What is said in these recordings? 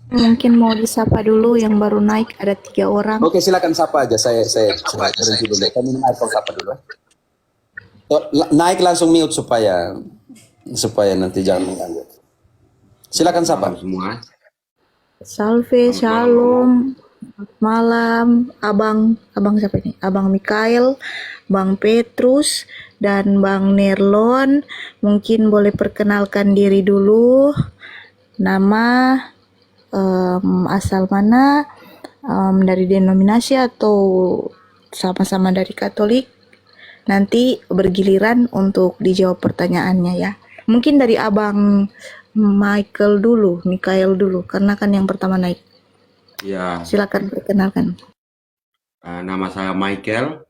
Mungkin mau disapa dulu yang baru naik ada 3 orang. Oke, silakan sapa aja. Saya berhenti dulu. Saya minum air, kau sapa dulu. Oh, naik langsung mute supaya nanti jangan mengganggu. Silakan sapa. Malam semua. Salve, Selamat malam, Romo. shalom, malam, abang siapa ini? Abang Mikael, Bang Petrus, dan Bang Nerlon. Mungkin boleh perkenalkan diri dulu. Nama, asal mana, dari denominasi atau sama-sama dari Katolik. Nanti bergiliran untuk dijawab pertanyaannya ya. Mungkin dari Abang Mikael dulu, karena kan yang pertama naik. Ya, Silakan perkenalkan. nama saya Michael.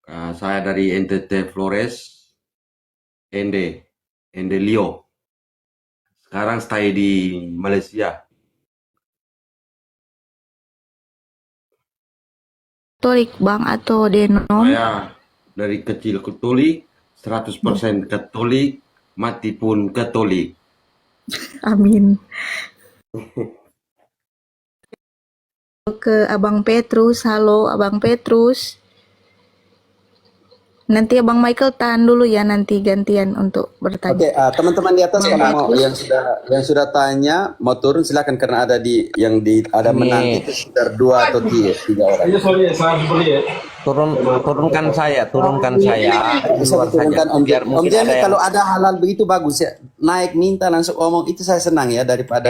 Saya dari NTT Flores, Ende Leo. Sekarang stay di Malaysia. Katolik Bang atau denom? Saya dari kecil Katolik, 100% Katolik, mati pun Katolik. Amin. Ke Abang Petrus, halo Abang Petrus. Nanti Abang Michael tahan dulu ya, nanti gantian untuk bertanya. Oke, teman-teman di atas kalau mau yang sudah tanya mau turun silakan karena ada ada menanti itu sekitar 2 atau 3 orang. Turunkan saya. Bisa diturunkan Om Jen. Om Jen kalau ada hal-hal begitu bagus ya. Naik minta langsung omong itu saya senang ya daripada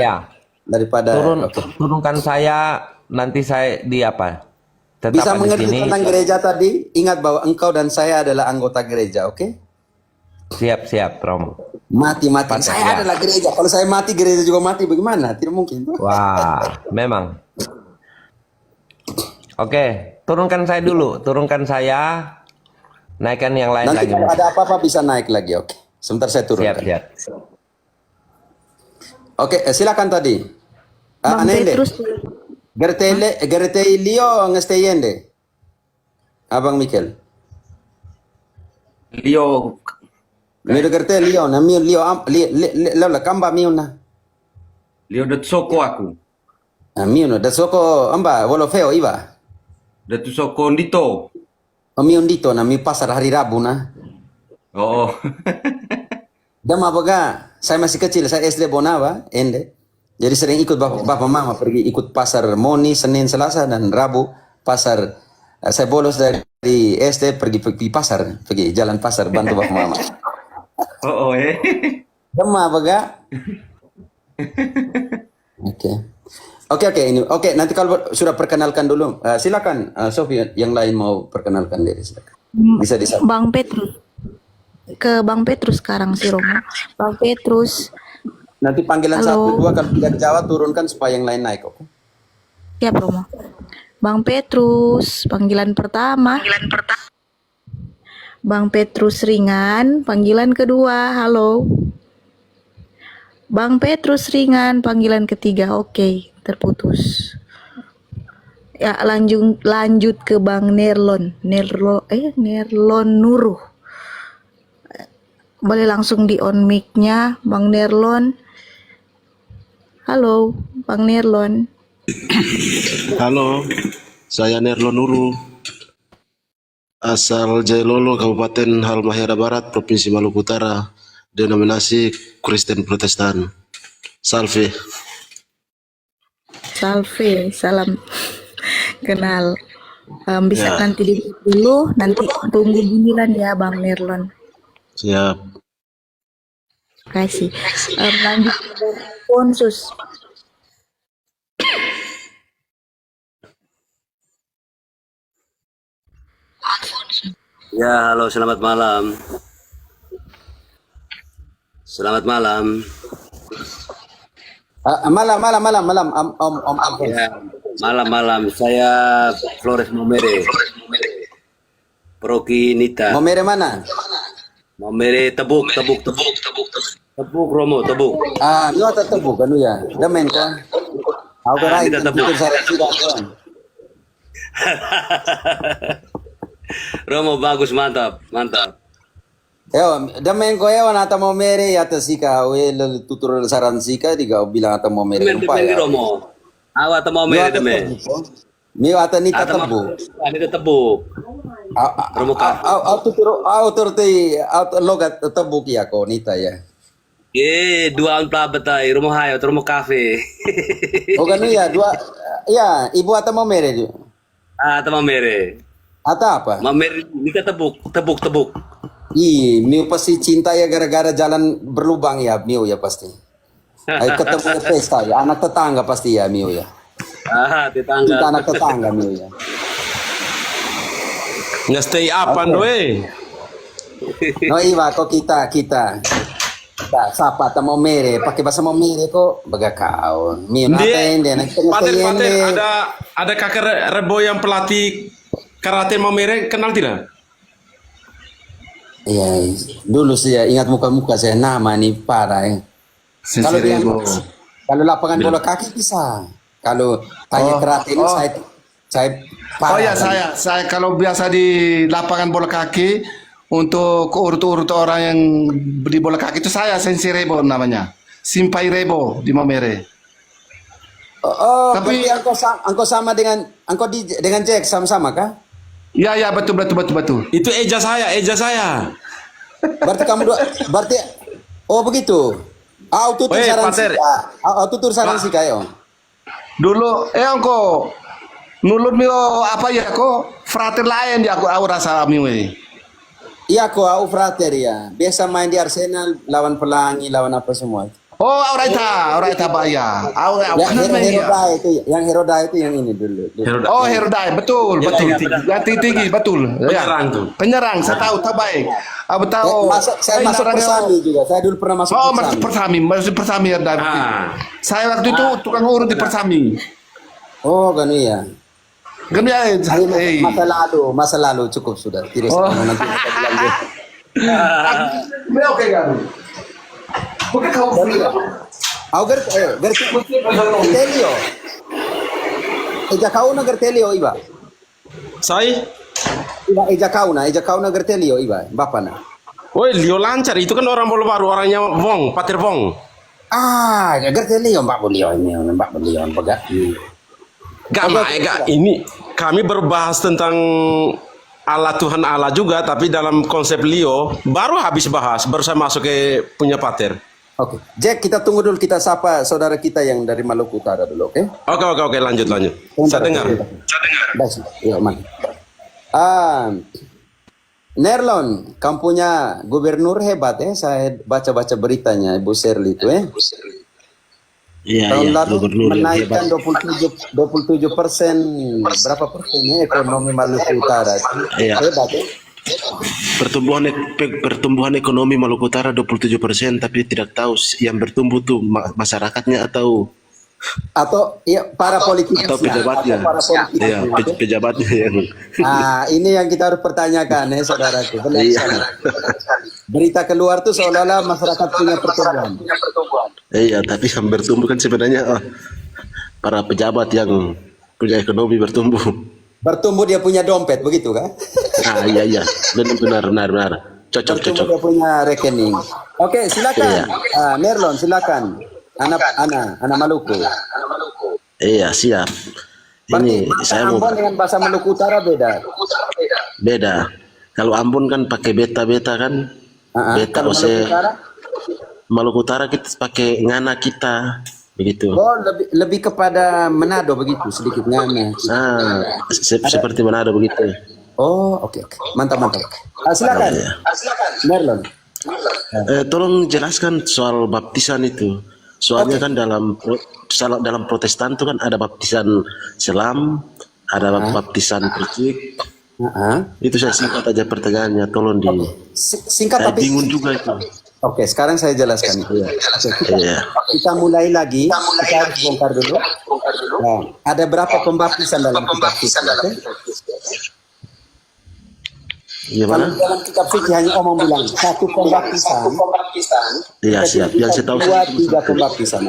turunkan saya, nanti saya di apa? Tetap bisa di mengerti sini. tentang gereja tadi. Ingat bahwa engkau dan saya adalah anggota gereja, oke? Siap, Romo. Mati. Saya adalah gereja. Kalau saya mati, gereja juga mati. Bagaimana? Tidak mungkin. Wah, memang. Oke, turunkan saya dulu. Turunkan saya. Naikkan yang lain Nanti lagi. kalau ada apa-apa bisa naik lagi, oke? Sebentar saya turunkan. Siap. Oke, silakan tadi. Bang Anende. Petrus. Gerete Leo ngesteyende. Abang Mikel. Leo, Miro gerete Leo na mio Leo la kamba mio na. Leo Datsoko aku. Mio no da soko amba wolo feo iba. Datsoko Ndito. Mio ndito na mi pasar hari Rabu na. Oh, Dama baga, saya masih kecil, saya SD Bonawa, Ende. Jadi sering ikut bapak mama pergi ikut pasar Moni, Senin, Selasa, dan Rabu pasar. Saya bolos dari SD pergi pasar, pergi jalan pasar bantu bapak mama. Dama baga. Oke, ini. Oke, nanti kalau sudah perkenalkan dulu, silakan Sofi yang lain mau perkenalkan diri. Silakan. Bisa disapa. Bang Petrus. Ke Bang Petrus sekarang si Romo. Bang Petrus. Nanti panggilan Halo. 1, 2 kalau tidak jawab turunkan supaya yang lain naik, oke? Siap Romo. Bang Petrus, panggilan pertama. Bang Petrus ringan, panggilan kedua. Halo. Bang Petrus ringan, panggilan ketiga. Oke, terputus. Ya, lanjut ke Bang Nerlon Nuruh. Boleh langsung di on mic-nya Bang Nerlon. Halo, Bang Nerlon. Halo, saya Nerlo Nuru, asal Jailolo, Kabupaten Halmahera Barat, Provinsi Maluku Utara, denominasi Kristen Protestan. Salve. Salve, salam kenal. Bisa nanti di dulu, nanti tunggu giliran ya Bang Nerlon. Siap. Terima kasih. Lanjut ke Ponsus. Ya, halo, selamat malam. Selamat malam. Malam, Om. Ya, malam. Saya Flores Momere. Proki Nita. Momere mana? Momere Tebuk. Tebuk Romo, Tebuk. Lu atau tebu kan ya? Damen ko. Aku kira Kita itu tebuk. saya tidak kan. Romo bagus, mantap. Damen ko ewan ata mo mere ata sika we tutur saran sika diga bilang ata mo mere Deme umpaya. Romo. Awa ta mo Mio mere ata deme. Mio ata ni Ata tatabu. Ani tabuk. Romo ka. Au turti au logat tabu ki ako nita ya. Dua on plabatay. Romo hayo, Romo cafe. O gano ya dua ya ibu ata mo mere ju. Ata mo mere. Ata apa? Mamere ni ka tabuk. Mio pasti cinta ya gara-gara jalan berlubang ya Mio ya pasti. Ay ketemu pesta ya anak tetangga pasti ya Mio ya. Cinta Tetangga. anak tetangga Mio ya. Nge-stay upan doy. No iba kok kita sapa ta mo mere pakai bahasa mo mere ko baga kaon. Mio nata ende na Pater, ada kakak Rebo yang pelatih karate Maumere, kenal tidak? Iya, dulu saya ingat muka-muka saya nama nih parah ya. Kalau lapangan bola kaki bisa. Kalau tanya karate ini saya Oh parah. ya, saya kalau biasa di lapangan bola kaki untuk urut-urut orang yang di bola kaki itu saya Sensi Rebo namanya. Simpai Rebo di Maumere. Tapi angko sama dengan dengan Jack sama-sama kah? Ya betul. Itu eja saya. Berarti kamu berarti begitu. Tutur Weh, saran Pater. tutur saran sih kayo. Dulu angko nulun mio apa ya kok frater lain di aku rasa mio. Iya ko frater ya. Biasa main di Arsenal lawan Pelangi, lawan apa semua. Oh, Auraita Pak ya. Yang Heroda itu yang ini dulu. Oh, Herodai, betul. Yang tinggi, betul. Penyerang tuh. Penyerang, saya tahu baik. Aku tahu. Saya masuk Persami juga. Saya dulu pernah masuk Persami. Masuk Persami Herodai. Saya waktu itu tukang urut di Persami. Oh, kan iya. Kan ya, Masa lalu cukup sudah. Tidak nanti kita bilang dia. Oke kan. Bukan kau Gertelio. Eja kauna Gertelio iba. Saya? Eja kauna Gertelio iba. Bapana. Woi, Leo lancar. Itu kan orang bola baru. Orangnya Wong, Pater Wong. Gertelio, Mbak Beliau baga. Gak, ini kami berbahas tentang Allah Tuhan Allah juga, tapi dalam konsep Leo baru habis bahas, baru saya masuk ke punya Pater. Oke, Jack, kita tunggu dulu, kita sapa saudara kita yang dari Maluku Utara dulu, oke? Oke, lanjut. Saya dengar. Baik, ya, man. Nerlon, kamu punya gubernur hebat ya, saya baca-baca beritanya, Ibu Shirley itu ya. Tahun lalu menaikkan 27%, berapa persennya ekonomi Maluku Utara. Hebat ya. Pertumbuhan ekonomi Maluku Utara 27%, tapi tidak tahu yang bertumbuh tuh masyarakatnya atau ya, para politikus atau pejabatnya. Iya, pejabatnya yang. Ini yang kita harus pertanyakan ya saudaraku. Berita keluar tuh seolah-olah masyarakat punya pertumbuhan. Iya, tapi yang bertumbuh kan sebenarnya para pejabat yang punya ekonomi bertumbuh. Bertumbuh dia punya dompet, begitu kan? Iya. Benar. Cocok. Dia punya rekening. Oke, silakan. Nerlon, silakan. Anak Maluku. Iya, siap. Ini saya mau Ambon dengan bahasa Maluku Utara beda. Beda. Kalau Ambon kan pakai beta kan. Beta Kalau ose. Maluku Utara? Maluku Utara kita pakai ngana kita. Begitu. Oh, lebih kepada Manado begitu, sedikit ngana. Seperti Manado begitu. Oh, oke. Mantap. Silakan. Nerlon. Tolong jelaskan soal baptisan itu. Soalnya kan dalam Protestan itu kan ada baptisan selam, ada baptisan percik. Itu saya singkat aja pertanyaannya, tolong di. Singkat tapi bingung juga itu. Oke, sekarang saya jelaskan. Kita mulai lagi. Kita harus bongkar dulu. Nah, ada berapa pembaptisan dalam kitab fikih? Gimana? Dalam kitab fikih hanya omong bilang satu pembaptisan. Iya, siap. Yang saya tahu tiga pembaptisan.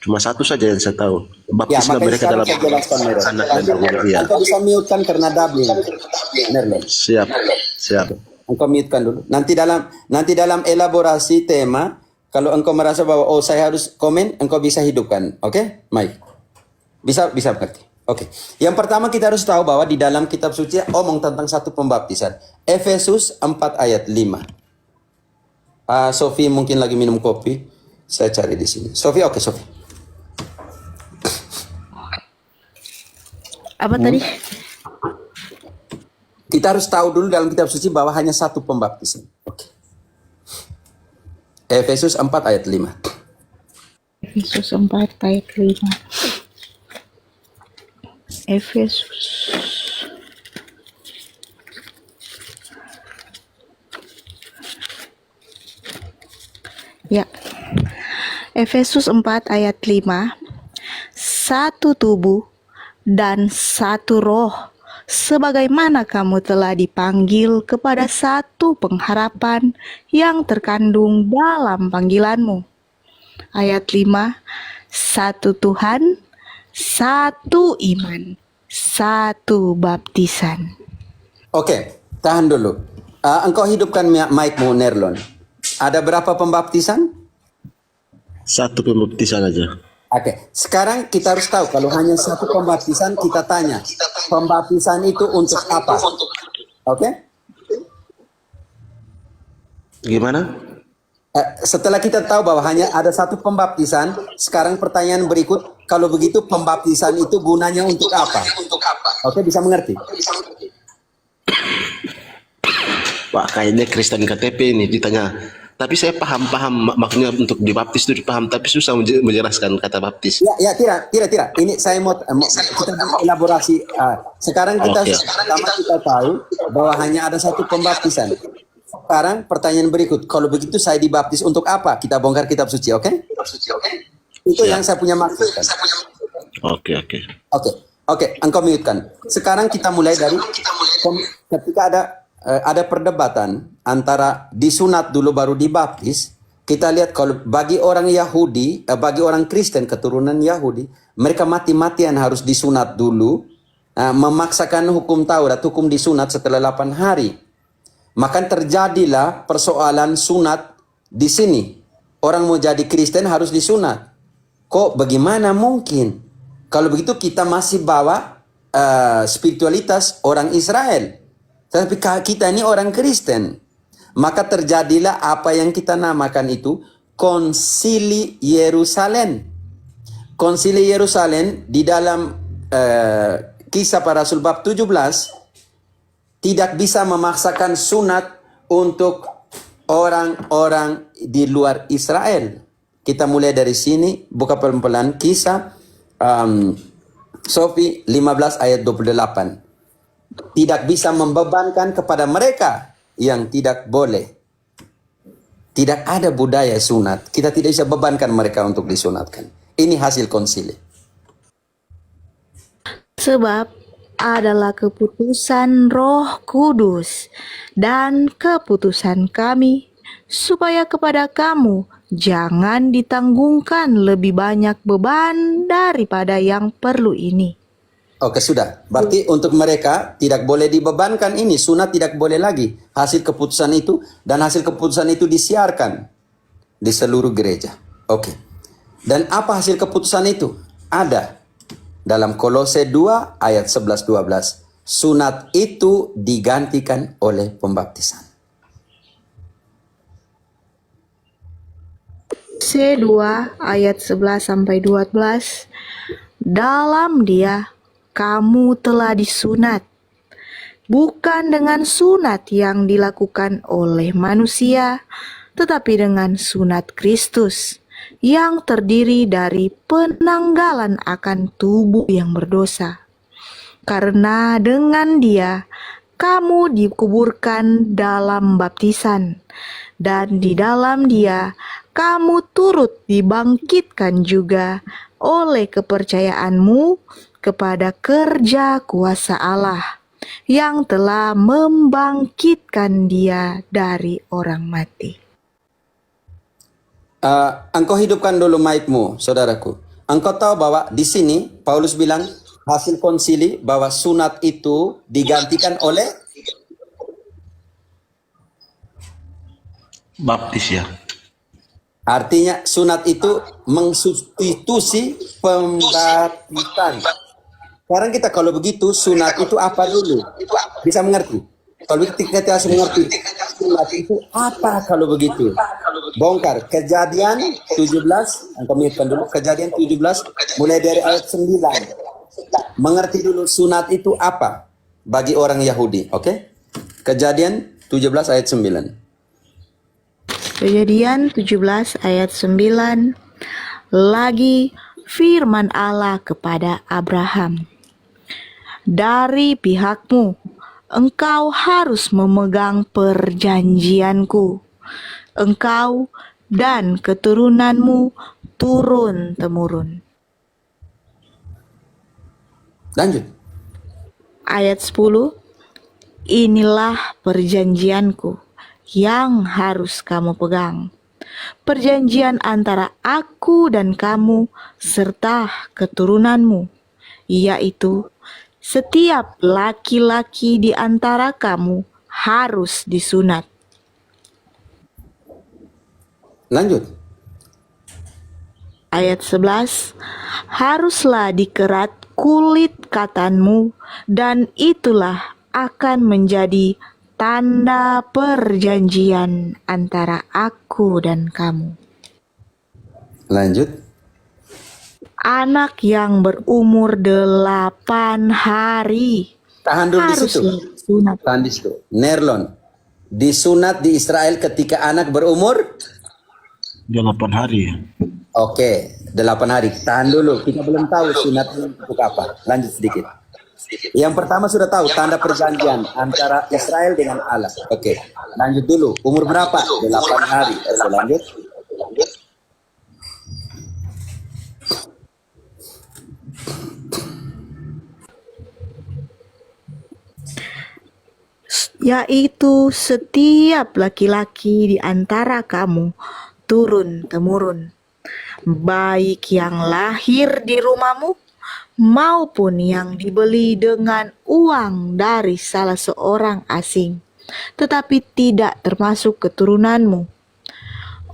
cuma satu saja yang saya tahu. Baptisnya makanya mereka dalam saya jelaskan, anak dan Iya. Anda bisa mute kan karena doubling. Nerlon. Siap. engkau mute-kan dulu. Nanti dalam elaborasi tema, kalau engkau merasa bahwa oh saya harus komen, engkau bisa hidupkan. Oke? Mike. Bisa mengerti. Oke. Yang pertama kita harus tahu bahwa di dalam kitab suci omong tentang satu pembaptisan. Efesus 4 ayat 5. Sofi mungkin lagi minum kopi. Saya cari di sini. Sofi, oke Sofi. Apa tadi? Kita harus tahu dulu dalam kitab suci bahwa hanya satu pembaptisan. Oke. Efesus 4 ayat 5. Efesus 4 ayat 5. Efesus. Ya. Efesus 4 ayat 5. Satu tubuh dan satu roh, sebagaimana kamu telah dipanggil kepada satu pengharapan yang terkandung dalam panggilanmu. Ayat 5, satu Tuhan, satu iman, satu baptisan. Oke, tahan dulu. Engkau hidupkan mic-mu, Nerlon. Ada berapa pembaptisan? Satu pembaptisan aja. Oke, sekarang kita harus tahu kalau hanya satu pembaptisan, kita tanya, pembaptisan itu untuk apa? Oke? Gimana? Setelah kita tahu bahwa hanya ada satu pembaptisan, sekarang pertanyaan berikut, kalau begitu pembaptisan itu gunanya untuk apa? Oke, bisa mengerti? Pak, kayaknya Kristen KTP ini ditanya. Tapi saya paham maksudnya untuk dibaptis itu dipaham, tapi susah menjelaskan kata baptis. Ya, tidak. Ini saya kita elaborasi. Sekarang kita kita tahu bahwa hanya ada satu pembaptisan. Sekarang pertanyaan berikut, kalau begitu saya dibaptis untuk apa? Kita bongkar kitab suci, oke? Itu yang saya punya maksud. Oke. Engkau mute-kan. Sekarang kita mulai dari ketika ada perdebatan antara disunat dulu baru dibaptis. Kita lihat kalau bagi orang Yahudi, bagi orang Kristen keturunan Yahudi, mereka mati-matian harus disunat dulu, memaksakan hukum Taurat, hukum disunat setelah 8 hari. Maka terjadilah persoalan sunat di sini. Orang mau jadi Kristen harus disunat. Kok bagaimana mungkin? Kalau begitu kita masih bawa spiritualitas orang Israel. Tapi kita ini orang Kristen. Maka terjadilah apa yang kita namakan itu Konsili Yerusalem. Konsili Yerusalem di dalam Kisah Para Rasul bab 17 tidak bisa memaksakan sunat untuk orang-orang di luar Israel. Kita mulai dari sini, buka pelan-pelan Kisah Sofi 15 ayat 28. Tidak bisa membebankan kepada mereka yang tidak boleh. Tidak ada budaya sunat. Kita tidak bisa bebankan mereka untuk disunatkan. Ini hasil konsili. Sebab adalah keputusan Roh Kudus dan keputusan kami, supaya kepada kamu jangan ditanggungkan lebih banyak beban daripada yang perlu ini. Oke, sudah. Berarti untuk mereka tidak boleh dibebankan ini. Sunat tidak boleh lagi. Hasil keputusan itu. Dan hasil keputusan itu disiarkan di seluruh gereja. Oke. Dan apa hasil keputusan itu? Ada. Dalam Kolose 2 ayat 11-12. Sunat itu digantikan oleh pembaptisan. C2 ayat 11-12. Dalam Dia kamu telah disunat, bukan dengan sunat yang dilakukan oleh manusia, tetapi dengan sunat Kristus, yang terdiri dari penanggalan akan tubuh yang berdosa. Karena dengan Dia, kamu dikuburkan dalam baptisan, dan di dalam Dia, kamu turut dibangkitkan juga oleh kepercayaanmu kepada kerja kuasa Allah yang telah membangkitkan Dia dari orang mati. Engkau hidupkan dulu mic-mu, saudaraku. Engkau tahu bahwa di sini Paulus bilang hasil konsili bahwa sunat itu digantikan oleh baptis ya. Artinya sunat itu mensubstitusi pembaptisan. Sekarang kita kalau begitu sunat itu apa dulu? Bisa mengerti? Kalau kita harus mengerti sunat itu apa kalau begitu? Bongkar Kejadian 17, kami dulu Kejadian 17 mulai dari ayat 9. Mengerti dulu sunat itu apa bagi orang Yahudi, oke? Kejadian 17 ayat 9. Kejadian 17 ayat 9. Lagi firman Allah kepada Abraham, dari pihakmu, engkau harus memegang perjanjianku, engkau dan keturunanmu turun-temurun. Lanjut. Ayat 10. Inilah perjanjianku yang harus kamu pegang. Perjanjian antara aku dan kamu serta keturunanmu, yaitu setiap laki-laki di antara kamu harus disunat. Lanjut. Ayat 11. Haruslah dikerat kulit katanmu, dan itulah akan menjadi tanda perjanjian antara aku dan kamu. Lanjut. Anak yang berumur 8 hari Tahan dulu di harus situ. disunat. Tahan di situ. Nerlon. Disunat di Israel ketika anak berumur 8 hari. oke, 8 hari. Tahan dulu. Kita belum tahu sunat untuk apa. Lanjut sedikit. Yang pertama sudah tahu tanda perjanjian antara Israel dengan Allah. Oke. Lanjut dulu. Umur berapa? 8 hari. Oke, lanjut. Yaitu setiap laki-laki di antara kamu turun-temurun, baik yang lahir di rumahmu maupun yang dibeli dengan uang dari salah seorang asing, tetapi tidak termasuk keturunanmu.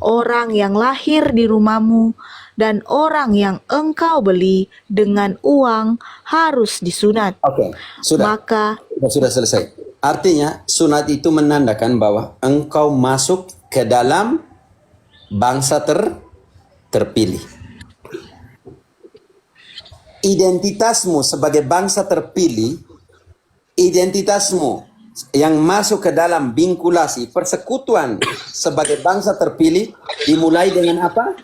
Orang yang lahir di rumahmu dan orang yang engkau beli dengan uang harus disunat. Oke, sudah. Maka Sudah selesai. Artinya sunat itu menandakan bahwa engkau masuk ke dalam bangsa terpilih. Identitasmu sebagai bangsa terpilih, identitasmu yang masuk ke dalam vinkulasi persekutuan sebagai bangsa terpilih dimulai dengan apa?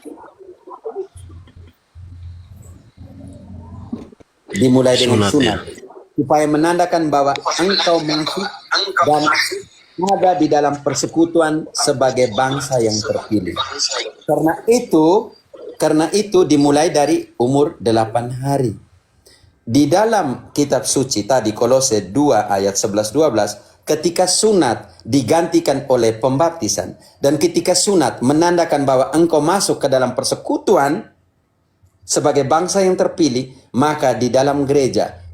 Dimulai dengan Sunat, sunat. Supaya menandakan bahwa engkau masuk dan ada di dalam persekutuan sebagai bangsa yang terpilih. Karena itu dimulai dari umur 8 hari. Di dalam kitab suci tadi Kolose 2 ayat 11-12, ketika sunat digantikan oleh pembaptisan dan ketika sunat menandakan bahwa engkau masuk ke dalam persekutuan sebagai bangsa yang terpilih, maka di dalam gereja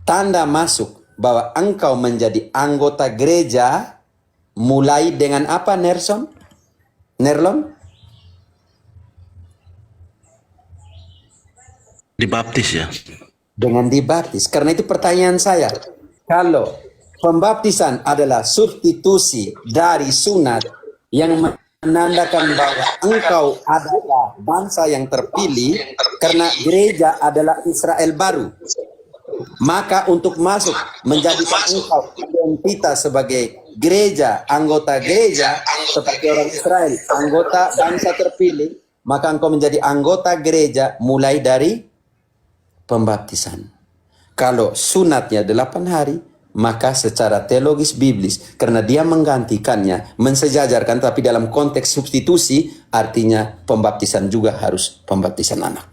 tanda masuk bahwa engkau menjadi anggota gereja mulai dengan apa, Nerlon? Dibaptis ya. Dengan dibaptis. Karena itu pertanyaan saya, kalau pembaptisan adalah substitusi dari sunat yang menandakan bahwa engkau adalah bangsa yang terpilih karena gereja adalah Israel baru, maka untuk masuk menjadikan engkau identitas sebagai gereja, anggota gereja seperti orang Israel, anggota bangsa terpilih, maka engkau menjadi anggota gereja mulai dari pembaptisan. Kalau sunatnya 8 hari, maka secara teologis biblis, karena dia menggantikannya, mensejajarkan, tapi dalam konteks substitusi, artinya pembaptisan juga harus pembaptisan anak.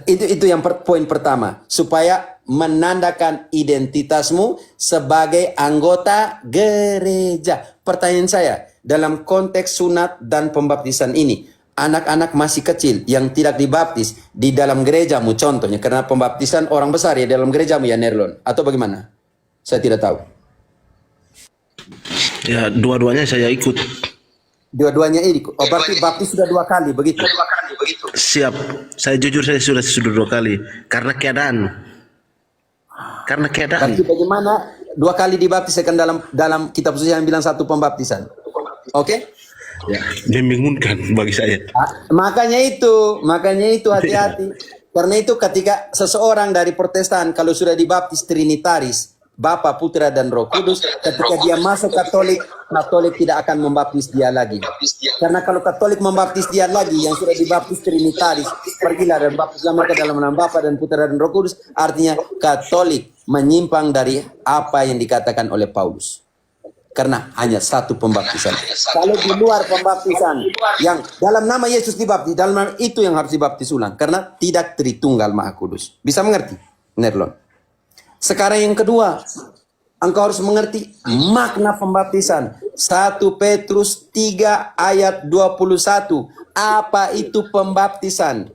Itu yang poin pertama, supaya menandakan identitasmu sebagai anggota gereja. Pertanyaan saya, dalam konteks sunat dan pembaptisan ini, anak-anak masih kecil yang tidak dibaptis di dalam gerejamu contohnya, karena pembaptisan orang besar ya dalam gerejamu ya Nerlon, atau bagaimana? Saya tidak tahu. Ya, dua-duanya saya ikut. Dua-duanya ini. Oh, berarti baptis sudah 2 kali begitu. Siap. Saya jujur saya sudah 2 kali karena keadaan. Karena keadaan. Berarti bagaimana 2 kali dibaptis kan dalam kitab suci yang bilang 1 pembaptisan. Oke? Ya, membingungkan bagi saya. Makanya itu hati-hati. Karena itu ketika seseorang dari Protestan kalau sudah dibaptis Trinitaris, Bapa, Putra, dan Roh Kudus, ketika dia masuk Katolik, Katolik tidak akan membaptis dia lagi. Karena kalau Katolik membaptis dia lagi, yang sudah dibaptis Trinitaris, pergilah dan baptislah mereka dalam nama Bapa dan Putra dan Roh Kudus, artinya Katolik menyimpang dari apa yang dikatakan oleh Paulus. Karena hanya 1 pembaptisan. Kalau di luar pembaptisan yang dalam nama Yesus dibaptis, dalam nama itu yang harus dibaptis ulang. Karena tidak Tritunggal Maha Kudus. Bisa mengerti, Nerlon? Sekarang yang kedua, engkau harus mengerti makna pembaptisan. 1 Petrus 3 ayat 21. Apa itu pembaptisan?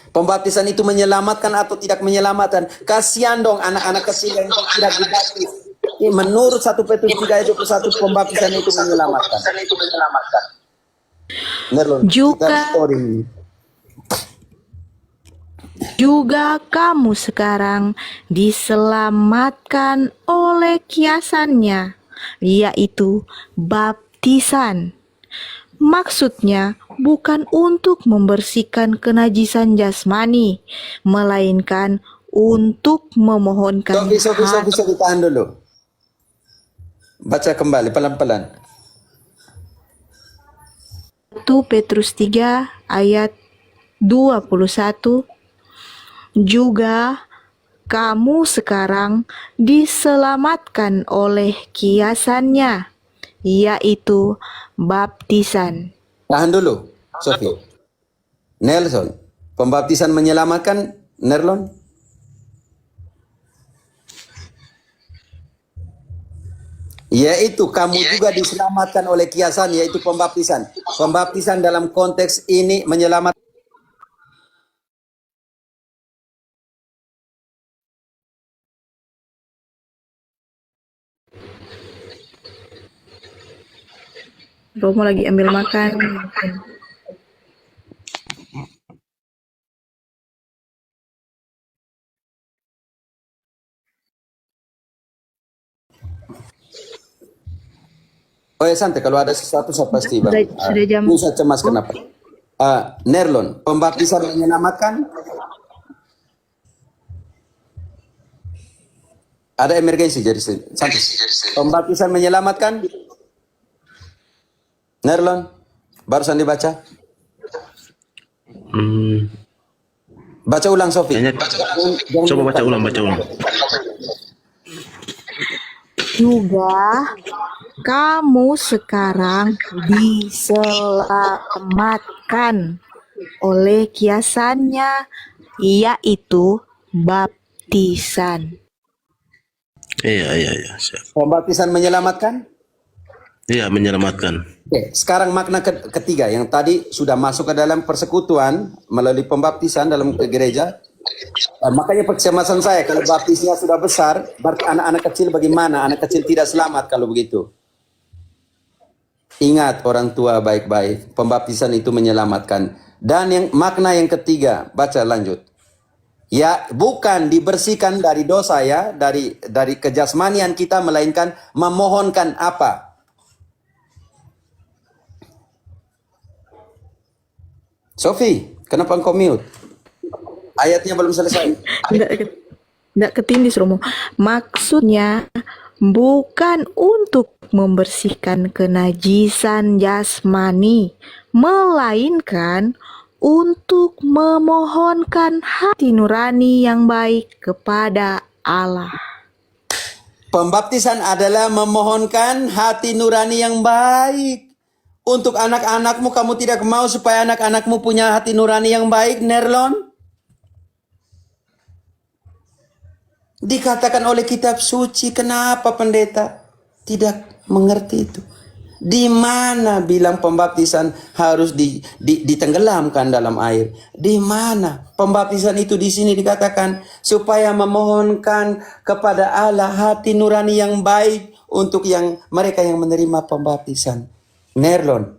Pembaptisan itu menyelamatkan atau tidak menyelamatkan? Kasihan dong anak-anak kecil yang tidak dibaptis. Menurut 1 Petrus 3 ayat 21, pembaptisan itu menyelamatkan. Nerlon, Juga kamu sekarang diselamatkan oleh kiasannya, yaitu baptisan. Maksudnya bukan untuk membersihkan kenajisan jasmani, melainkan untuk memohonkan Sofi, tahan dulu. Baca kembali pelan-pelan. 1 Petrus 3 ayat 21. Juga kamu sekarang diselamatkan oleh kiasannya, yaitu baptisan. Tahan dulu, Sofi. Nelson, pembaptisan menyelamatkan, Nerlon? Yaitu kamu juga diselamatkan oleh kiasan, yaitu pembaptisan. Pembaptisan dalam konteks ini menyelamatkan. Romo lagi ambil makan. Oh ya santai, kalau ada sesuatu saya pasti bang. Sudah jam. Usah cemas kenapa? Nerlon, pembaptisan menyelamatkan? Ada emergensi jadi santai. Pembaptisan menyelamatkan? Nerlon, barusan dibaca. Baca ulang Sofi. Coba baca ulang. Juga kamu sekarang diselamatkan oleh kiasannya, yaitu baptisan. Iya, siap. Pembaptisan menyelamatkan? Iya, menyelamatkan. Oke, sekarang makna ketiga yang tadi sudah masuk ke dalam persekutuan melalui pembaptisan dalam gereja. Makanya percemasan saya kalau baptisnya sudah besar, berarti anak-anak kecil bagaimana? Anak kecil tidak selamat kalau begitu. Ingat orang tua baik-baik, pembaptisan itu menyelamatkan. Dan yang makna yang ketiga, baca lanjut. Ya, bukan dibersihkan dari dosa ya, dari kejasmanian kita, melainkan memohonkan apa? Sofi, kenapa engkau mute? Ayatnya belum selesai. Enggak ketindis Romo. Maksudnya bukan untuk membersihkan kenajisan jasmani, melainkan untuk memohonkan hati nurani yang baik kepada Allah. Pembaptisan adalah memohonkan hati nurani yang baik. Untuk anak-anakmu, kamu tidak mau supaya anak-anakmu punya hati nurani yang baik, Nerlon? Dikatakan oleh kitab suci, kenapa pendeta tidak mengerti itu? Di mana bilang pembaptisan harus ditenggelamkan dalam air? Di mana? Pembaptisan itu di sini dikatakan supaya memohonkan kepada Allah hati nurani yang baik untuk mereka yang menerima pembaptisan. Nerlon,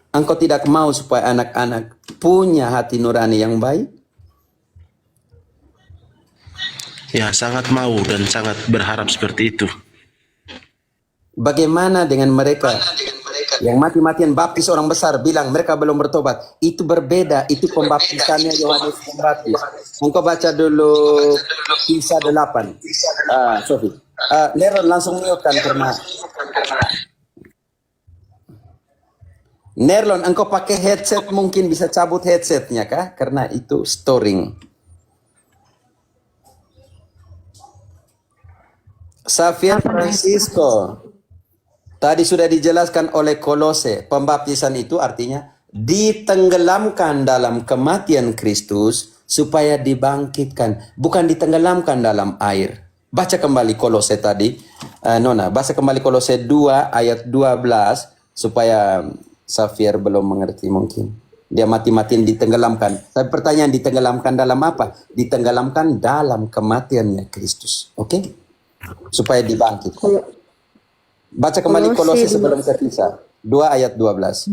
engkau tidak mau supaya anak-anak punya hati nurani yang baik? Ya, sangat mau dan sangat berharap seperti itu. Bagaimana dengan mereka yang mati-matian baptis orang besar bilang mereka belum bertobat? Itu berbeda, itu pembaptisannya Yohanes Pembaptis. Engkau baca dulu Kisah 8. Sofi. Neron langsung mute-kan karena Nerlon, engkau pakai headset mungkin bisa cabut headsetnya kah? Karena itu storing. Xavier Francisco. Tadi sudah dijelaskan oleh Kolose, pembaptisan itu artinya ditenggelamkan dalam kematian Kristus supaya dibangkitkan, bukan ditenggelamkan dalam air. Baca kembali Kolose tadi, Nona, baca kembali Kolose 2 ayat 12 supaya Xavier belum mengerti mungkin. Dia mati-matian ditenggelamkan. Tapi pertanyaan, ditenggelamkan dalam apa? Ditenggelamkan dalam kematiannya Kristus. Oke? Supaya dibangkit. Baca kembali Kolose sebelum ke Kisah 2 ayat 12.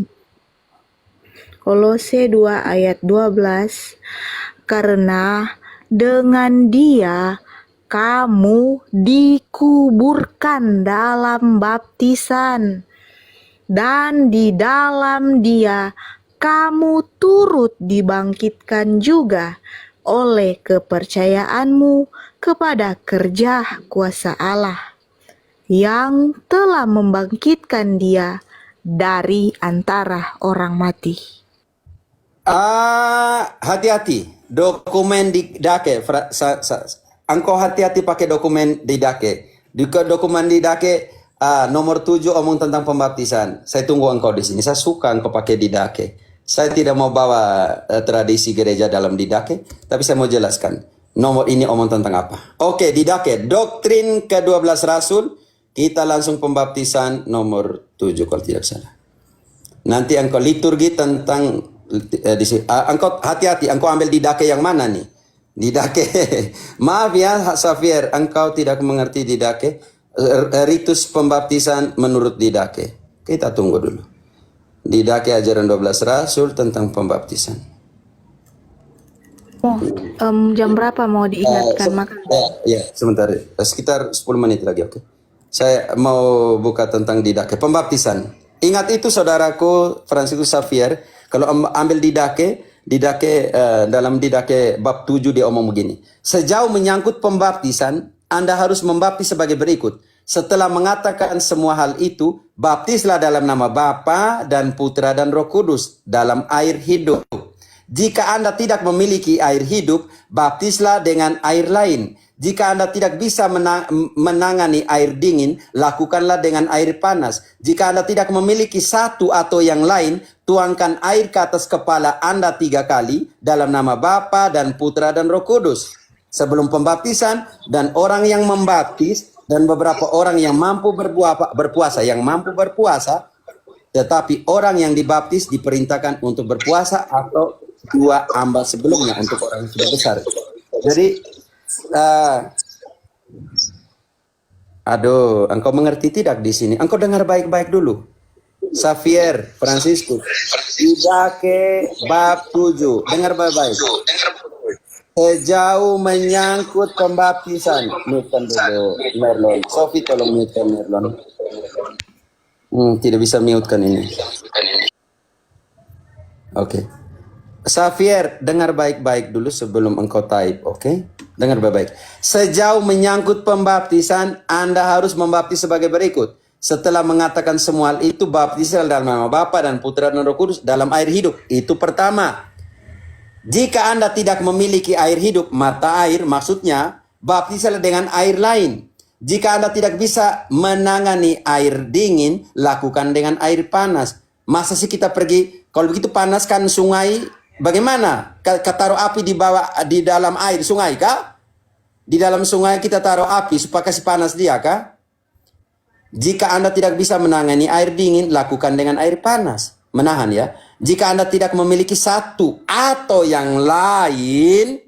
Kolose 2 ayat 12. Karena dengan Dia kamu dikuburkan dalam baptisan, dan di dalam Dia kamu turut dibangkitkan juga oleh kepercayaanmu kepada kerja kuasa Allah yang telah membangkitkan Dia dari antara orang mati. Hati-hati, dokumen di Dake. Engkau hati-hati pakai dokumen di Dake. Di dokumen di Dake nomor 7 omong tentang pembaptisan. Saya tunggu engkau di sini. Saya suka engkau pakai di Dake. Saya tidak mau bawa tradisi gereja dalam di Dake, tapi saya mau jelaskan. Nomor ini omong tentang apa? Oke, di Dake, doktrin ke-12 Rasul. Kita langsung pembaptisan nomor 7 kalau tidak salah. Nanti engkau liturgi tentang engkau hati-hati, engkau ambil di Dake yang mana nih? Di Dake. Maaf ya Xavier, engkau tidak mengerti di Dake. Ritus pembaptisan menurut di Dake. Kita tunggu dulu. Di Dake ajaran 12 Rasul tentang pembaptisan. Jam berapa mau diingatkan makan? Ya, sebentar. Sekitar 10 menit lagi, oke. Saya mau buka tentang Didake. Pembaptisan. Ingat itu saudaraku Franciscus Xavier. Kalau ambil Didake dalam Didake bab 7 dia omong begini. Sejauh menyangkut pembaptisan, Anda harus membaptis sebagai berikut. Setelah mengatakan semua hal itu, baptislah dalam nama Bapa dan Putra dan Roh Kudus dalam air hidup. Jika Anda tidak memiliki air hidup, baptislah dengan air lain. Jika Anda tidak bisa menangani air dingin, lakukanlah dengan air panas. Jika Anda tidak memiliki satu atau yang lain, tuangkan air ke atas kepala Anda 3 kali dalam nama Bapa dan Putra dan Roh Kudus. Sebelum pembaptisan, dan orang yang membaptis dan beberapa orang yang mampu berpuasa, tetapi orang yang dibaptis diperintahkan untuk berpuasa atau 2 ambal sebelumnya untuk orang yang sudah besar. Jadi engkau mengerti tidak di sini? Engkau dengar baik-baik dulu. Xavier, Franciscus, Didake bab 7. Dengar baik-baik. Sejauh menyangkut pembaptisan. Mute-kan dulu, Merlon. Sofi tolong mute-kan Merlon. Tidak bisa mute-kan ini. Oke. Xavier, dengar baik-baik dulu sebelum engkau type, oke? Dengar baik-baik. Sejauh menyangkut pembaptisan, Anda harus membaptis sebagai berikut. Setelah mengatakan semua hal itu, baptislah dalam nama Bapa dan Putra dan Roh Kudus dalam air hidup. Itu pertama. Jika Anda tidak memiliki air hidup, mata air maksudnya, baptislah dengan air lain. Jika Anda tidak bisa menangani air dingin, lakukan dengan air panas. Masa sih kita pergi, kalau begitu panaskan sungai, bagaimana? Kita taruh api di dalam air sungai kah? Di dalam sungai kita taruh api supaya kasih panas dia kah? Jika Anda tidak bisa menangani air dingin, lakukan dengan air panas. Menahan ya. Jika Anda tidak memiliki satu atau yang lain,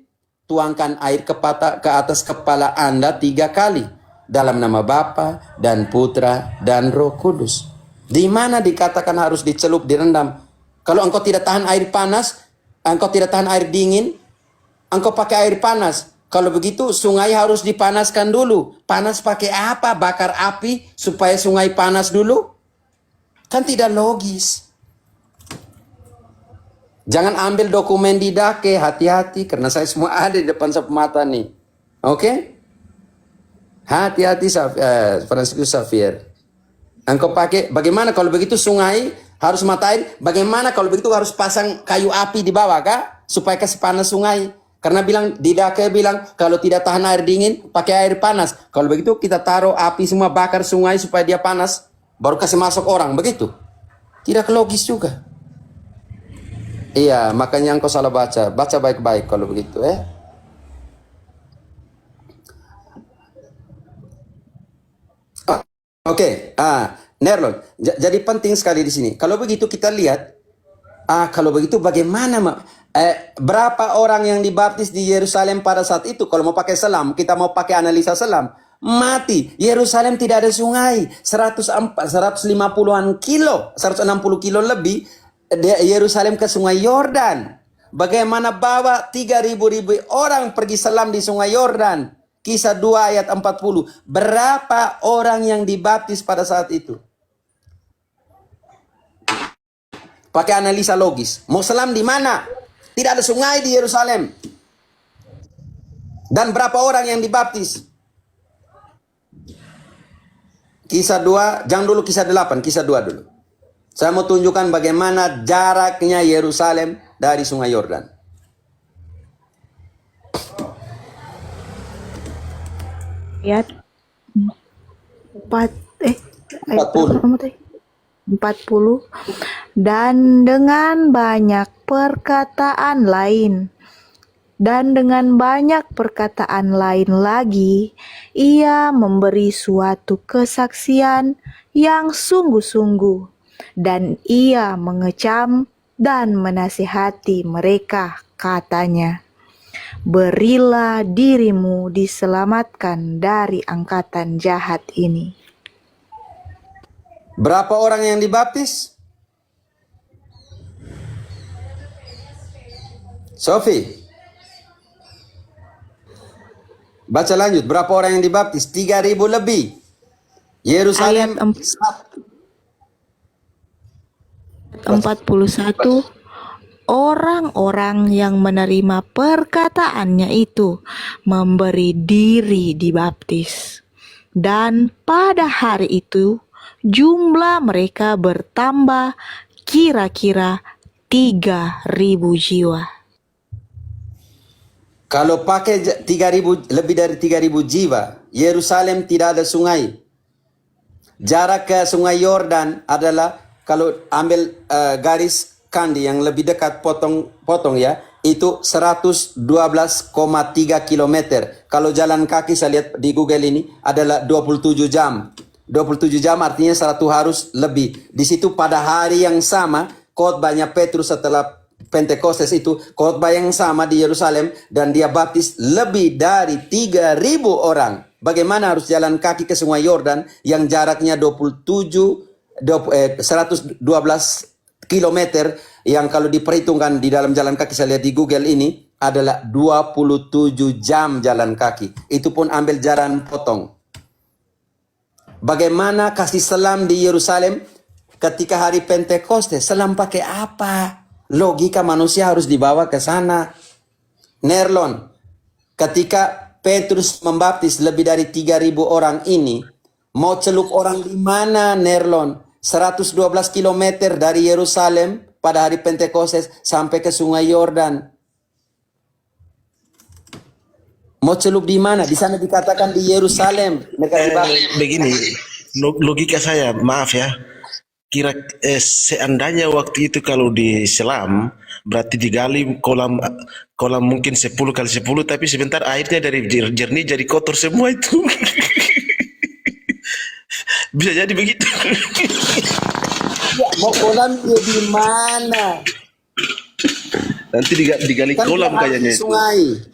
tuangkan air ke atas kepala Anda 3 kali. Dalam nama Bapa dan Putra dan Roh Kudus. Di mana dikatakan harus dicelup, direndam? Kalau engkau tidak tahan air panas, engkau tidak tahan air dingin, engkau pakai air panas. Kalau begitu sungai harus dipanaskan dulu. Panas pakai apa? Bakar api supaya sungai panas dulu? Kan tidak logis. Jangan ambil dokumen di Dake, hati-hati. Karena saya semua ada di depan sapu mata nih. Oke? Hati-hati Franciscus Xavier. Engkau pakai, bagaimana kalau begitu sungai harus mata air? Bagaimana kalau begitu harus pasang kayu api di bawah kah? Supaya kasih panas sungai. Karena di Dake bilang, kalau tidak tahan air dingin, pakai air panas. Kalau begitu kita taruh api semua, bakar sungai supaya dia panas. Baru kasih masuk orang, begitu. Tidak logis juga. Iya, makanya engkau salah baca. Baca baik-baik kalau begitu ya. Oke. Nerlon. Jadi penting sekali di sini. Kalau begitu kita lihat, kalau begitu bagaimana berapa orang yang dibaptis di Yerusalem pada saat itu? Kalau mau pakai selam, kita mau pakai analisa selam, mati. Yerusalem tidak ada sungai, 150-an kilo, 160 kilo lebih Yerusalem ke Sungai Yordan. Bagaimana bawa 3.000 orang pergi selam di Sungai Yordan? Kisah 2 ayat 40. Berapa orang yang dibaptis pada saat itu? Pakai analisa logis. Mau selam di mana? Tidak ada sungai di Yerusalem. Dan berapa orang yang dibaptis? Kisah 2, jangan dulu kisah 8, kisah 2 dulu. Saya mau tunjukkan bagaimana jaraknya Yerusalem dari Sungai Yordan. Ayat 40. Dan dengan banyak perkataan lain lagi, ia memberi suatu kesaksian yang sungguh-sungguh, dan ia mengecam dan menasihati mereka, katanya, berilah dirimu diselamatkan dari angkatan jahat ini. Berapa orang yang dibaptis? Sofi, baca lanjut. Berapa orang yang dibaptis? 3.000 lebih. Yerusalem Ayat 41. Orang-orang yang menerima perkataannya itu memberi diri dibaptis. Dan pada hari itu jumlah mereka bertambah kira-kira 3.000 jiwa. Kalau pakai 3.000, lebih dari 3.000 jiwa, Yerusalem tidak ada sungai. Jarak ke Sungai Yordan adalah, kalau ambil garis kandi yang lebih dekat, potong ya, itu 112,3 km. Kalau jalan kaki, saya lihat di Google ini, adalah 27 jam. 27 jam artinya 100 harus lebih. Di situ pada hari yang sama, khotbahnya Petrus setelah Pentekostes itu, khotbah yang sama di Yerusalem, dan dia baptis lebih dari 3.000 orang. Bagaimana harus jalan kaki ke Sungai Yordan yang jaraknya 112 kilometer, yang kalau diperhitungkan di dalam jalan kaki, saya lihat di Google ini, adalah 27 jam jalan kaki. Itu pun ambil jalan potong. Bagaimana kasih selam di Yerusalem ketika hari Pentekostes? Selam pakai apa? Logika manusia harus dibawa ke sana. Nerlon, ketika Petrus membaptis lebih dari 3.000 orang ini, mau celup orang di mana, Nerlon? 112 km dari Yerusalem pada hari Pentekostes sampai ke Sungai Yordan. Mau celup di mana? Di sana dikatakan di Yerusalem. Begini, logika saya, maaf ya. Seandainya waktu itu kalau di selam berarti digali kolam mungkin 10 kali 10, tapi sebentar airnya dari jernih jadi kotor semua itu. Bisa jadi begitu. Ya, mau kolamnya di mana? Nanti digali Kan kolam dia harus kayaknya di itu. sungai.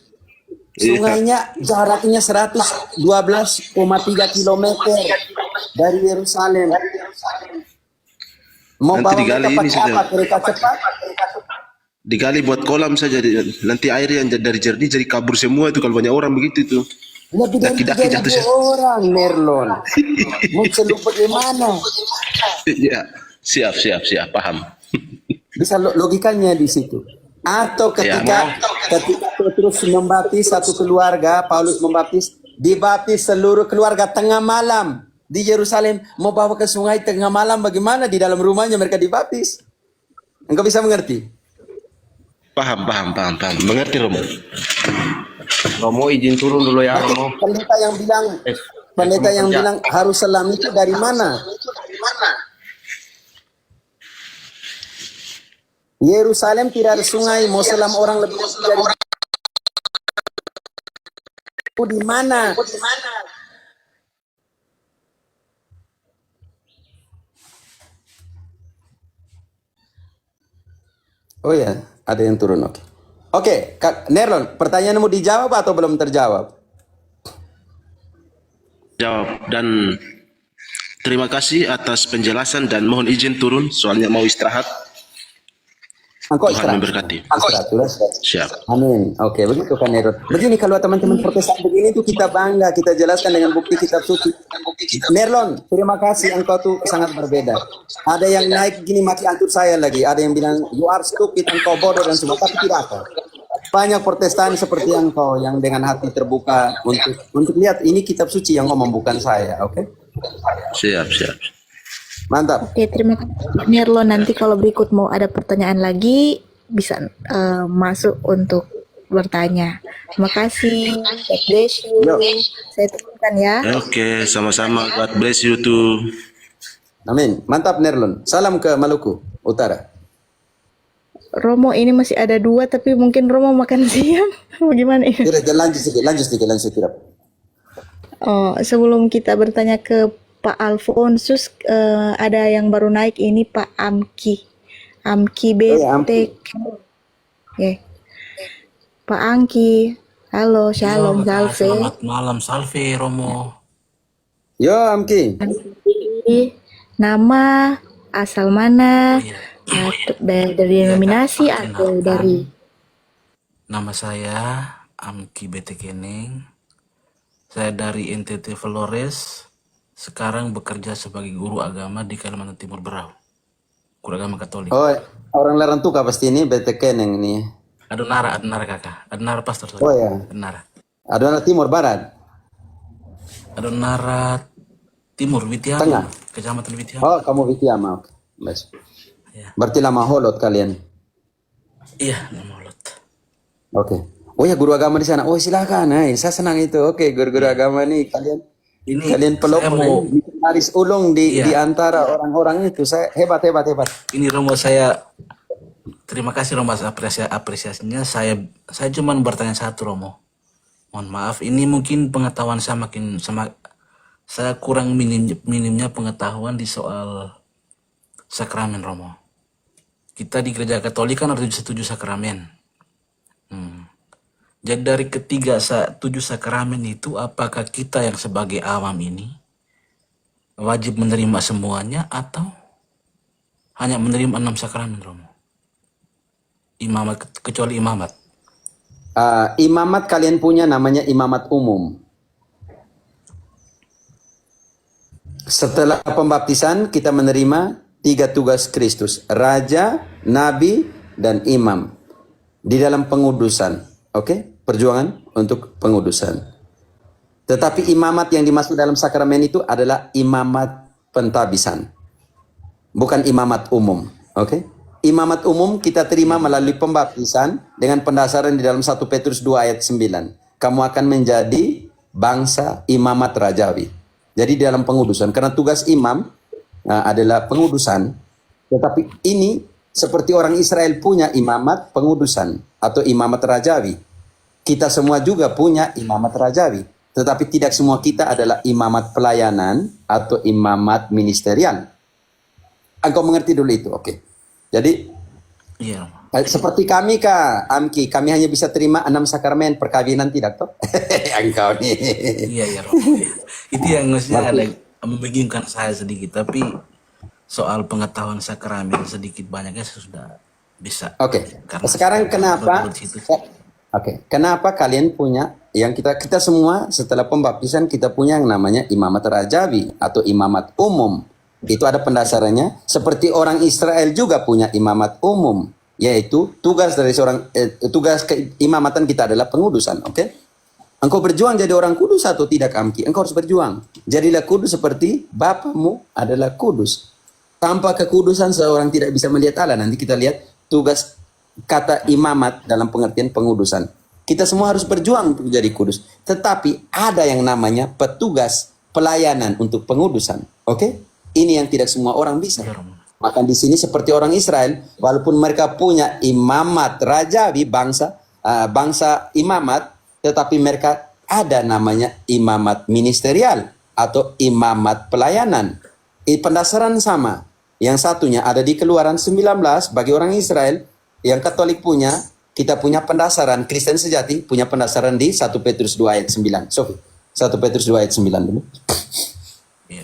Sungainya jaraknya 112,3 kilometer dari Yerusalem. Mau Nanti bawa digali mereka ini pakai saja. apa? Kereta cepat? Digali buat kolam saja. Nanti air yang dari jernih jadi kabur semua itu kalau banyak orang begitu itu. Lebih dari Daki-daki jatuh 3.000 orang, Merlon. Mau celup bagaimana? Ya, siap, paham. Bisa logikanya di situ. Atau ketika Petrus membaptis satu keluarga, Paulus membaptis, dibaptis seluruh keluarga tengah malam di Yerusalem, mau bawa ke sungai tengah malam bagaimana? Di dalam rumahnya mereka dibaptis. Engkau bisa mengerti? Paham. Mengerti Romo? Romo izin turun dulu ya Romo. Pendeta yang bilang harus selam itu dari mana? Yerusalem tidak ada sungai, mau selam orang lebih dari di mana? Oh ya, ada yang turun. Oke, Kak Nerlon, pertanyaanmu dijawab atau belum terjawab? Jawab. Dan terima kasih atas penjelasan dan mohon izin turun soalnya mau istirahat. Engkau Tuhan istirahat. memberkati. Sudah. Siap. Amin. Oke, begitu kan Nerlon. Begini kalau teman-teman Protestan begini tuh kita bangga, kita jelaskan dengan bukti kitab suci. Nerlon, terima kasih, engkau tuh sangat berbeda. Ada yang naik gini maki antur saya lagi, ada yang bilang you are stupid, engkau bodoh dan semua, tapi tidak apa. Banyak Protestan seperti engkau yang dengan hati terbuka untuk lihat ini kitab suci yang ngomong bukan saya, oke? Siap. Mantap. Oke, terima kasih Nirlo. Nanti kalau berikut mau ada pertanyaan lagi bisa masuk untuk bertanya. Terima kasih. God bless you. Saya turunkan ya. Oke, sama-sama. God bless you too. Amin. Mantap Nerlon. Salam ke Maluku Utara. Romo ini masih ada 2 tapi mungkin Romo makan siang. Bagaimana ini? Tidak, lanjut sedikit. Oh, sebelum kita bertanya ke Pak Alfonsus, ada yang baru naik ini Pak Amki ya, Amki. BTK. Oke. Pak Angki, halo, shalom, salve. Selamat malam, salve Romo. Yo Amki. Nama, asal mana, Iya. dari denominasi atau dari? Nama saya Amki Betekening. Saya dari NTT Flores. Sekarang bekerja sebagai guru agama di Kalimantan Timur Berau. Guru agama Katolik. Oh, orang Larantuka pasti ini BTK yang ini. Adonara kakak. Adonara pastor. Oh ya. Adonara Timur Barat. Adonara Timur Witiama. Tengah. Kecamatan Witiama. Oh, kamu Witiama. Oke. Baik. Ya. Berarti lama holot kalian. Iya, nama Lot. Oke. Oh ya, guru agama di sana. Oh, silakan. Saya senang itu. Oke, guru-guru agama nih kalian pelopor garis ulung di antara orang-orang itu. Saya hebat. Ini Romo, saya terima kasih Romo apresiasinya. Saya cuma bertanya satu Romo. Mohon maaf, ini mungkin pengetahuan saya saya kurang minimnya pengetahuan di soal sakramen Romo. Kita di gereja Katolik kan ada 7 sakramen. Jadi dari ketiga 7 sakramen itu, apakah kita yang sebagai awam ini wajib menerima semuanya atau hanya menerima 6 sakramen Romo? Imamat, kecuali imamat. Imamat kalian punya namanya imamat umum. Setelah pembaptisan kita menerima 3 tugas Kristus, raja, nabi, dan imam di dalam pengudusan. Oke? Perjuangan untuk pengudusan. Tetapi imamat yang dimaksud dalam sakramen itu adalah imamat pentabisan. Bukan imamat umum. Oke? Imamat umum kita terima melalui pembaptisan dengan pendasaran di dalam 1 Petrus 2 ayat 9. Kamu akan menjadi bangsa imamat rajawi. Jadi dalam pengudusan. Karena tugas imam adalah pengudusan. Tetapi ini seperti orang Israel punya imamat pengudusan atau imamat rajawi. Kita semua juga punya imamat rajawi. Tetapi tidak semua kita adalah imamat pelayanan atau imamat ministerial. Engkau mengerti dulu itu, oke. Jadi Iya Romo. seperti kami Kak Amki, kami hanya bisa terima 6 sakramen perkawinan, tidak toh? Engkau nih. Iya Romo. Itu yang maksudnya ada membingungkan saya sedikit, tapi soal pengetahuan sakramen sedikit banyaknya saya sudah bisa. Oke. Karena Sekarang saya kenapa? betul-betul di situ. Oke. Kenapa kalian punya yang kita semua setelah pembaptisan kita punya yang namanya imamat rajawi atau imamat umum. Itu ada pendasarannya. Seperti orang Israel juga punya imamat umum, yaitu tugas dari seorang tugas keimamatan kita adalah pengudusan. Oke? Engkau berjuang jadi orang kudus atau tidak, Amki? Engkau harus berjuang. Jadilah kudus seperti Bapamu adalah kudus. Tanpa kekudusan seorang tidak bisa melihat Allah. Nanti kita lihat tugas kata imamat dalam pengertian pengudusan. Kita semua harus berjuang untuk jadi kudus. Tetapi ada yang namanya petugas pelayanan untuk pengudusan. Oke? Ini yang tidak semua orang bisa. Maka di sini seperti orang Israel, walaupun mereka punya imamat rajawi, bangsa imamat, tetapi mereka ada namanya imamat ministerial atau imamat pelayanan. Pendasaran sama. Yang satunya ada di Keluaran 19 bagi orang Israel, yang Katolik punya, kita punya pendasaran, Kristen sejati punya pendasaran di 1 Petrus 2 ayat 9. Sofi, 1 Petrus 2 ayat 9 dulu. Iya.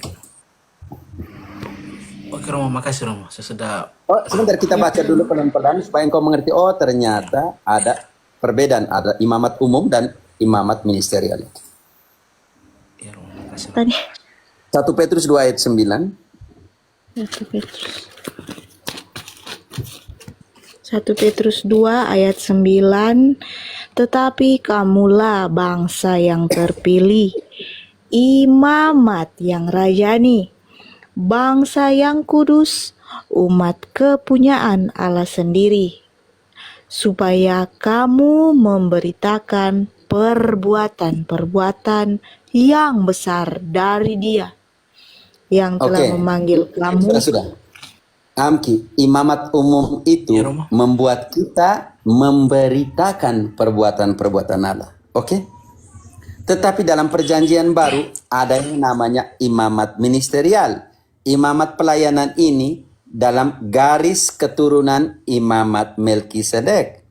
Oke Romo, makasih Romo. Saya sudah Oh, sebentar kita baca dulu pelan-pelan supaya engkau mengerti. Oh, ternyata ada perbedaan, ada imamat umum dan imamat ministerial. ya Romo, makasih. Tadi 1 Petrus 2 ayat 9. 1 Petrus 1 Petrus 2 ayat 9. Tetapi kamulah bangsa yang terpilih, imamat yang rajani, bangsa yang kudus, umat kepunyaan Allah sendiri, supaya kamu memberitakan perbuatan-perbuatan yang besar dari Dia yang telah Oke. memanggil kamu. Sudah. Amki, imamat umum itu Ya, Romo. membuat kita memberitakan perbuatan-perbuatan Allah. Oke? Tetapi dalam perjanjian baru ada yang namanya imamat ministerial. Imamat pelayanan ini dalam garis keturunan imamat Melkisedek.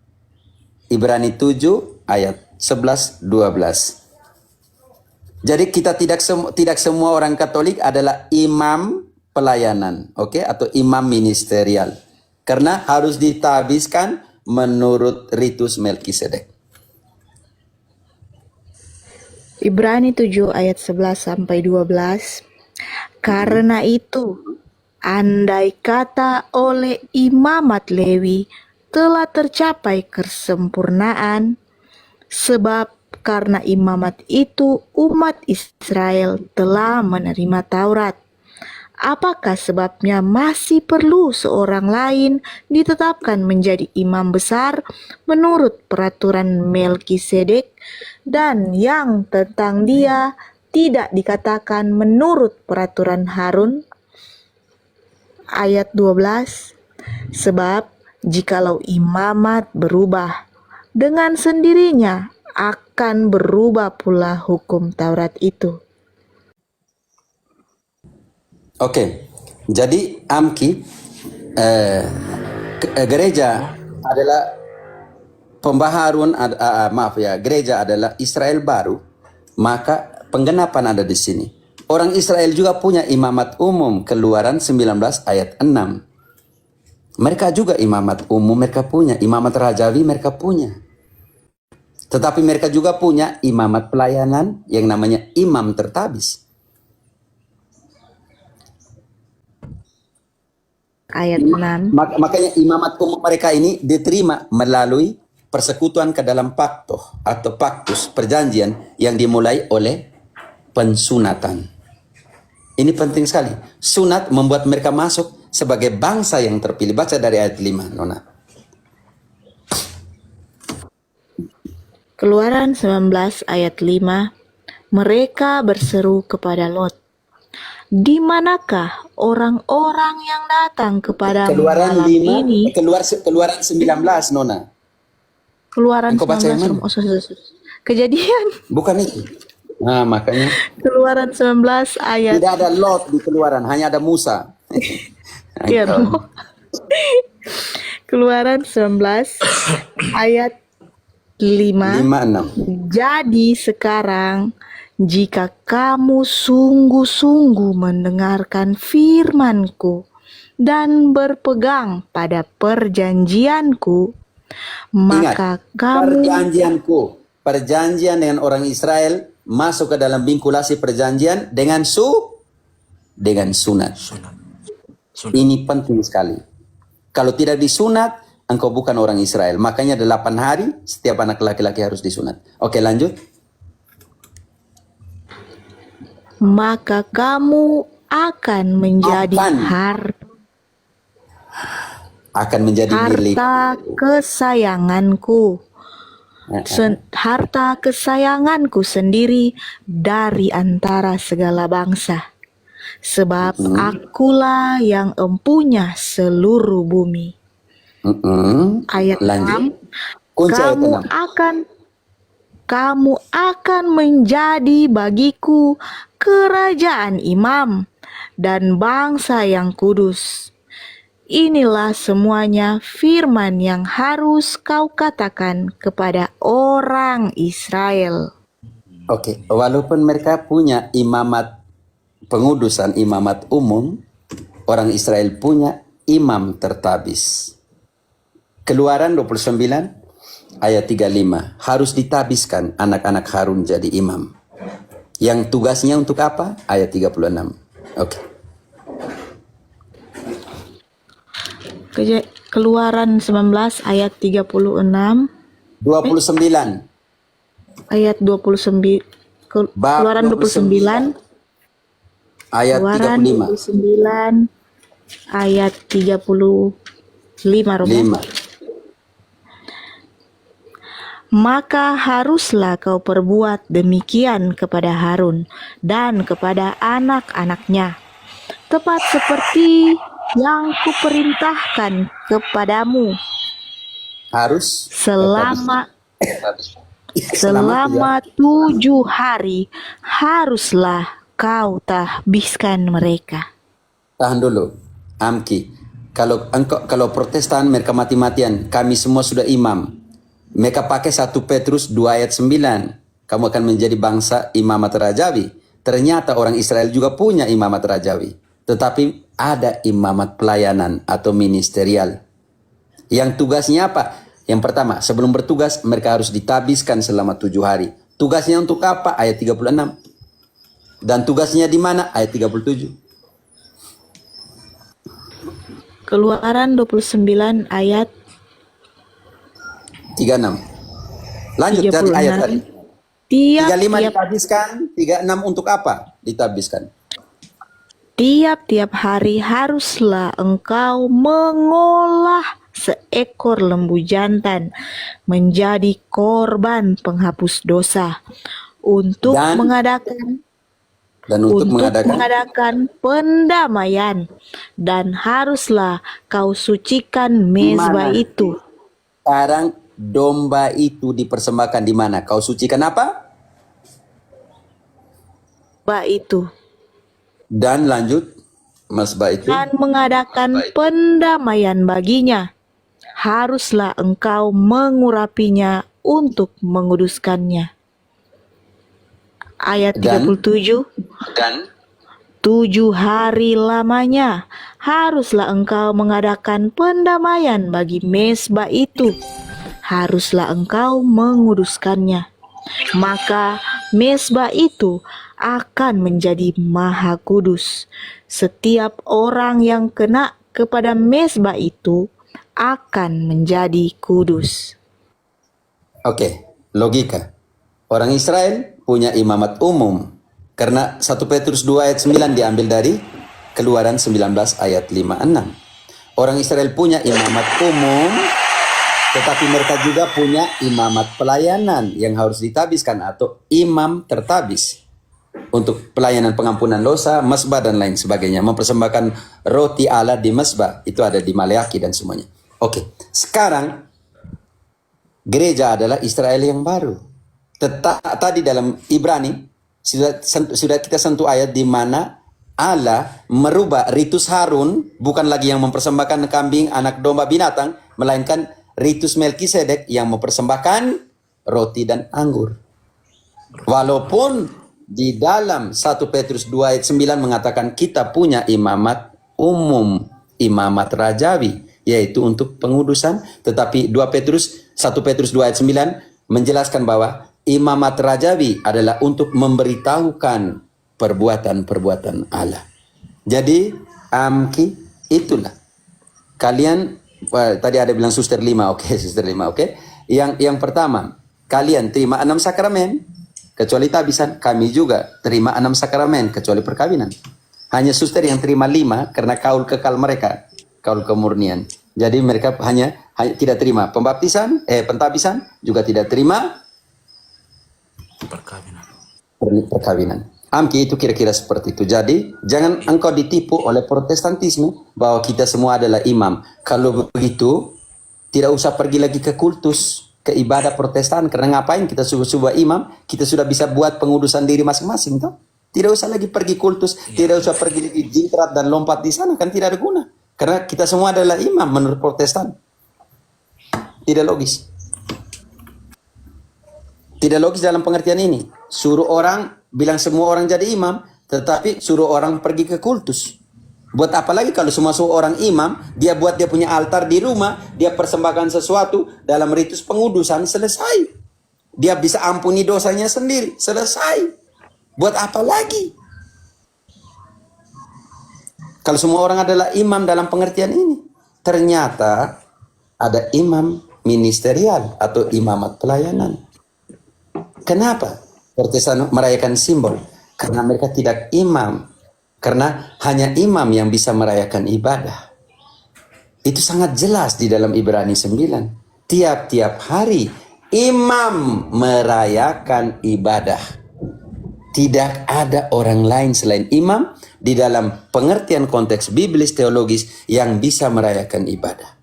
Ibrani 7 ayat 11-12. Jadi kita tidak semua orang Katolik adalah imam pelayanan, oke, atau imam ministerial. Karena harus ditabiskan menurut ritus Melkisedek. Ibrani 7 ayat 11 sampai 12. Karena itu, andai kata oleh imamat Lewi telah tercapai kesempurnaan, sebab karena imamat itu umat Israel telah menerima Taurat. Apakah sebabnya masih perlu seorang lain ditetapkan menjadi imam besar menurut peraturan Melkisedek, dan yang tentang dia tidak dikatakan menurut peraturan Harun? Ayat 12. Sebab jikalau imamat berubah, dengan sendirinya akan berubah pula hukum Taurat itu. Oke, jadi Amki, gereja adalah pembaharun, maaf ya, gereja adalah Israel baru, maka penggenapan ada di sini. Orang Israel juga punya imamat umum, Keluaran 19 ayat 6. Mereka juga imamat umum, mereka punya imamat rajawi, mereka punya. Tetapi mereka juga punya imamat pelayanan yang namanya imam tertabis. Ayat 6. Makanya imamat umum mereka ini diterima melalui persekutuan ke dalam pakto atau paktus, perjanjian yang dimulai oleh pensunatan. Ini penting sekali. Sunat membuat mereka masuk sebagai bangsa yang terpilih. Baca dari ayat 5, Nona. Keluaran 19 ayat 5. Mereka berseru kepada Lot, di manakah orang-orang yang datang kepada Keluaran malam 5, ini? Keluaran 19, Nona. Keluaran Engkau baca yang 19. mana? Kejadian. Bukan itu. Nah, makanya Keluaran 19 ayat tidak ada Lot di Keluaran, hanya ada Musa. ya, Romo. Keluaran 19 ayat 5. 5-6. Jadi sekarang jika kamu sungguh-sungguh mendengarkan firman-Ku dan berpegang pada perjanjianku, maka Ingat, kamu perjanjian dengan orang Israel masuk ke dalam vinkulasi perjanjian dengan sunat. Sunat. Ini penting sekali. Kalau tidak disunat, engkau bukan orang Israel. Makanya 8 hari setiap anak laki-laki harus disunat. Oke, lanjut. maka kamu akan menjadi Akan menjadi milik. harta kesayanganku. Harta kesayanganku sendiri dari antara segala bangsa. Sebab akulah yang empunya seluruh bumi. Ayat Lanjut. 6. Kunci ayat 6. Kamu akan menjadi bagiku kerajaan imam dan bangsa yang kudus. Inilah semuanya firman yang harus kau katakan kepada orang Israel. Oke, walaupun mereka punya imamat pengudusan, imamat umum, orang Israel punya imam tertabis. Keluaran 29 ayat 35, harus ditabiskan anak-anak Harun jadi imam. Yang tugasnya untuk apa? Ayat 36. Oke. Keluaran 19 ayat 36 29. ayat 29 Keluaran 29 ayat Keluaran 35. 29 ayat 35 Romo. 5. Maka haruslah kau perbuat demikian kepada Harun dan kepada anak-anaknya, tepat seperti yang kuperintahkan kepadamu. Harus Selama 7 hari haruslah kau tahbiskan mereka. tahan dulu. Amki, kalau Protestan mereka mati-matian, kami semua sudah imam. Mereka pakai 1 Petrus 2 ayat 9. Kamu akan menjadi bangsa imamat rajawi. Ternyata orang Israel juga punya imamat rajawi. Tetapi ada imamat pelayanan atau ministerial. Yang tugasnya apa? Yang pertama, sebelum bertugas mereka harus ditabiskan selama 7 hari. Tugasnya untuk apa? Ayat 36. Dan tugasnya di mana? Ayat 37. Keluaran 29 ayat 36. Lanjut dari ayat tadi. 35 ditabiskan, 36 untuk apa? Ditabiskan. Tiap-tiap hari haruslah engkau mengolah seekor lembu jantan menjadi korban penghapus dosa untuk mengadakan pendamaian, dan haruslah kau sucikan mezbah itu. Sekarang domba itu dipersembahkan di mana? Kau sucikan apa? Mezbah itu. Dan lanjut, mezbah itu. Dan mengadakan pendamaian baginya. Haruslah engkau mengurapinya untuk menguduskannya. Ayat 37. Dan 7 hari lamanya haruslah engkau mengadakan pendamaian bagi mezbah itu. Haruslah engkau menguduskannya. Maka mezbah itu akan menjadi maha kudus. Setiap orang yang kena kepada mezbah itu akan menjadi kudus. Oke, logika. Orang Israel punya imamat umum. Karena 1 Petrus 2 ayat 9 diambil dari Keluaran 19 ayat 5-6. Orang Israel punya imamat umum, tetapi mereka juga punya imamat pelayanan yang harus ditabiskan atau imam tertabis. Untuk pelayanan pengampunan dosa, mezbah dan lain sebagainya. Mempersembahkan roti Allah di mezbah. Itu ada di Maleakhi dan semuanya. Oke, sekarang gereja adalah Israel yang baru. Tadi dalam Ibrani sudah kita sentuh ayat di mana Allah merubah ritus Harun, bukan lagi yang mempersembahkan kambing, anak domba, binatang, melainkan ritus Melkisedek yang mempersembahkan roti dan anggur. Walaupun di dalam 1 Petrus 2 ayat 9 mengatakan kita punya imamat umum, imamat rajawi, yaitu untuk pengudusan, tetapi 1 Petrus 2 ayat 9 menjelaskan bahwa imamat rajawi adalah untuk memberitahukan perbuatan-perbuatan Allah. Jadi, Amki, itulah. Kalian, tadi ada bilang suster 5, oke, suster 5, oke. Yang pertama, kalian terima 6 sakramen, kecuali tabisan. Kami juga terima 6 sakramen, kecuali perkawinan. Hanya suster yang terima 5, karena kaul kekal mereka, kaul kemurnian. Jadi mereka hanya tidak terima pentabisan, juga tidak terima perkawinan. Amki itu kira-kira seperti itu. Jadi jangan engkau ditipu oleh protestantisme bahwa kita semua adalah imam. Kalau begitu tidak usah pergi lagi ke kultus, ke ibadah Protestan, karena ngapain kita sebuah imam? Kita sudah bisa buat pengudusan diri masing-masing, toh? Tidak usah lagi pergi kultus, tidak usah pergi lagi jingkrat dan lompat di sana, kan tidak ada guna. Karena kita semua adalah imam menurut Protestan. Tidak logis. Tidak logis dalam pengertian ini. Suruh orang, bilang semua orang jadi imam, tetapi suruh orang pergi ke kultus. Buat apa lagi kalau semua orang imam, dia buat dia punya altar di rumah, dia persembahkan sesuatu dalam ritus pengudusan, selesai. Dia bisa ampuni dosanya sendiri, selesai. Buat apa lagi? Kalau semua orang adalah imam dalam pengertian ini, ternyata ada imam ministerial atau imamat pelayanan. Kenapa Protestan merayakan simbol? Karena mereka tidak imam. Karena hanya imam yang bisa merayakan ibadah. Itu sangat jelas di dalam Ibrani 9. Tiap-tiap hari imam merayakan ibadah. Tidak ada orang lain selain imam di dalam pengertian konteks biblis teologis yang bisa merayakan ibadah.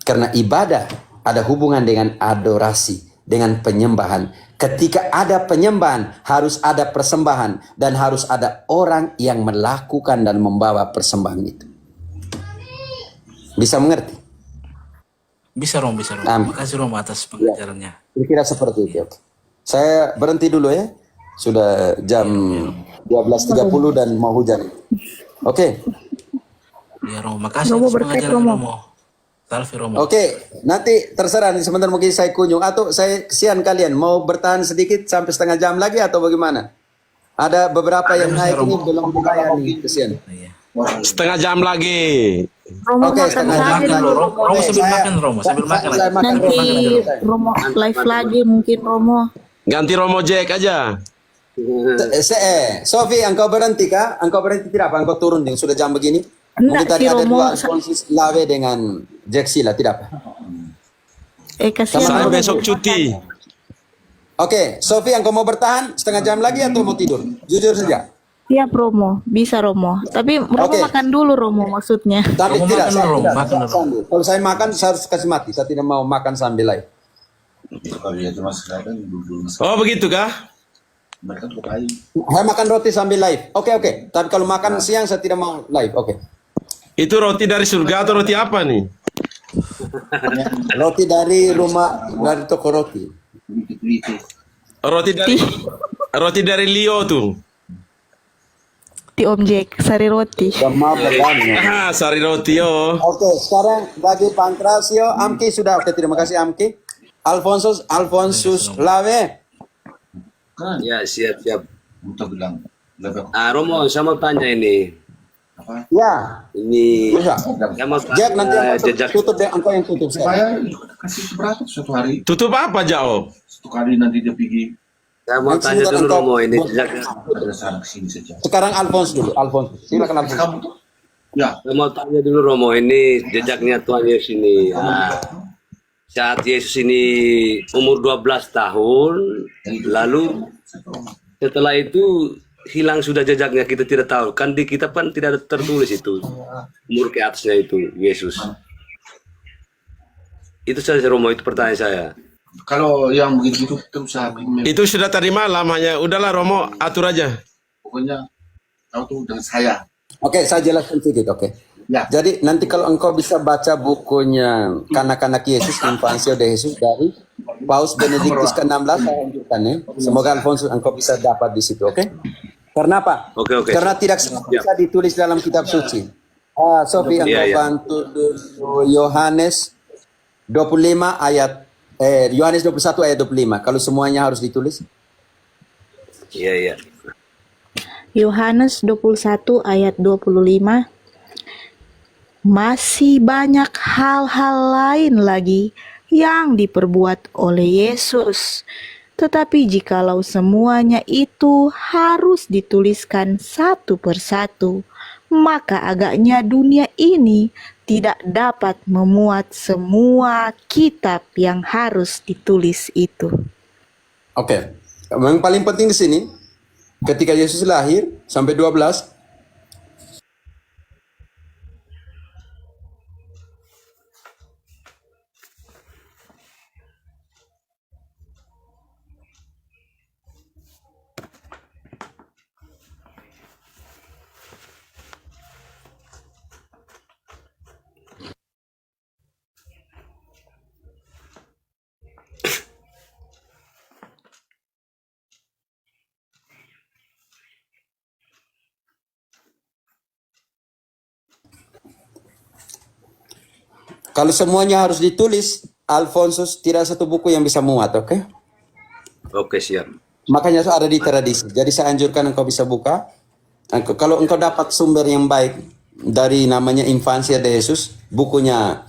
Karena ibadah ada hubungan dengan adorasi, dengan penyembahan. Ketika ada penyembahan, harus ada persembahan dan harus ada orang yang melakukan dan membawa persembahan itu. Bisa mengerti? Bisa Rom, bisa Rom. Terima kasih Rom atas pengajarannya. Kira-kira seperti itu. Saya berhenti dulu ya. Sudah jam 12.30 dan mau hujan. Oke. Ya Romo, makasih atas pengajaran Romo. Salve Romo. Oke, nanti terserah nih sebentar mungkin saya kunjung atau saya kesian kalian mau bertahan sedikit sampai setengah jam lagi atau bagaimana? Ada beberapa yang naik ini belum dibayar nih, kesian. Setengah jam lagi. Romo Oke, makan setengah jam saja lagi. dulu. Romo sambil makan Romo, sambil makan. Nanti Romo live lagi mungkin Romo. Ganti Romo Jack aja. Sofi, engkau berhenti kah? Engkau berhenti tidak apa? Engkau turun yang sudah jam begini? Mungkin Enggak tadi sih ada Romo. dua Alfonsus Lawe dengan Jack Sila, tidak apa? Kasihan Saya Romo. besok cuti. Oke, Sofi, engkau mau bertahan setengah jam lagi atau mau tidur? Jujur saja. Siap Romo, bisa Romo. Tapi Romo Oke. makan dulu Romo maksudnya. Tapi Romo tidak, makan dulu, tidak, makan dulu. sambil. Kalau saya makan, saya harus kasih mati. Saya tidak mau makan sambil live. Oh begitu kah? Saya makan roti sambil live. Oke. Tapi kalau makan siang, saya tidak mau live. Oke. Itu roti dari surga atau roti apa nih? Roti dari rumah, dari toko roti. Roti dari Leo tuh. Di Om Jack, sari roti. Sama berani. Sari roti yo. Oke, sekarang bagi Pankrasio, Amki sudah. Oke, terima kasih Amki. Alfonsus Lawe. Ya, siap. Romo, saya mau tanya ini. Ya, Ini bisa. saya mau Jack, nanti tanya engkau jejak tutup deh, engkau yang tutup sekarang. Kasih seberapa suatu hari? Tutup apa Jao? Satu kali nanti dia pergi saya mau Nanti tanya sebentar dulu engkau Romo ini buat- jejaknya. pada sana kesini saja. Sekarang Alfons dulu, Alfons. Silakan Alfons. Kamu tuh? Ya. Saya mau tanya dulu Romo ini jejaknya Tuhan Yesus ini. Saat Yesus ini umur 12 tahun, lalu setelah itu hilang sudah jejaknya, kita tidak tahu. Kan di kitab kan tidak ada tertulis itu. Umur ke atasnya itu Yesus. Itu saja Romo, itu pertanyaan saya. Kalau yang begitu terus saya Itu sudah tadi malam, hanya udahlah Romo atur aja. pokoknya kau tuh dengan saya. Oke, saya jelaskan sedikit. Oke. Ya. Jadi nanti kalau engkau bisa baca bukunya Kanak-kanak Yesus, Infansio de Jesus dari Paus Benedictus ke-16, saya anjurkan ya. Semoga Alfonso engkau bisa dapat di situ, oke? Karena apa? Oke. Karena tidak semua bisa ditulis dalam kitab suci. Sofi, engkau Iya. bantu dulu Yohanes 25 ayat Yohanes 21 ayat 25. Kalau semuanya harus ditulis. Iya. Yohanes 21 ayat 25. Masih banyak hal-hal lain lagi yang diperbuat oleh Yesus. Tetapi jikalau semuanya itu harus dituliskan satu persatu, maka agaknya dunia ini tidak dapat memuat semua kitab yang harus ditulis itu. Oke. Yang paling penting di sini ketika Yesus lahir sampai 12. Kalau semuanya harus ditulis, Alfonsus tidak satu buku yang bisa muat, oke? Oke, siap. Makanya ada di tradisi. Jadi saya anjurkan engkau bisa buka. Kalau engkau dapat sumber yang baik dari namanya Infancia de Jesus, bukunya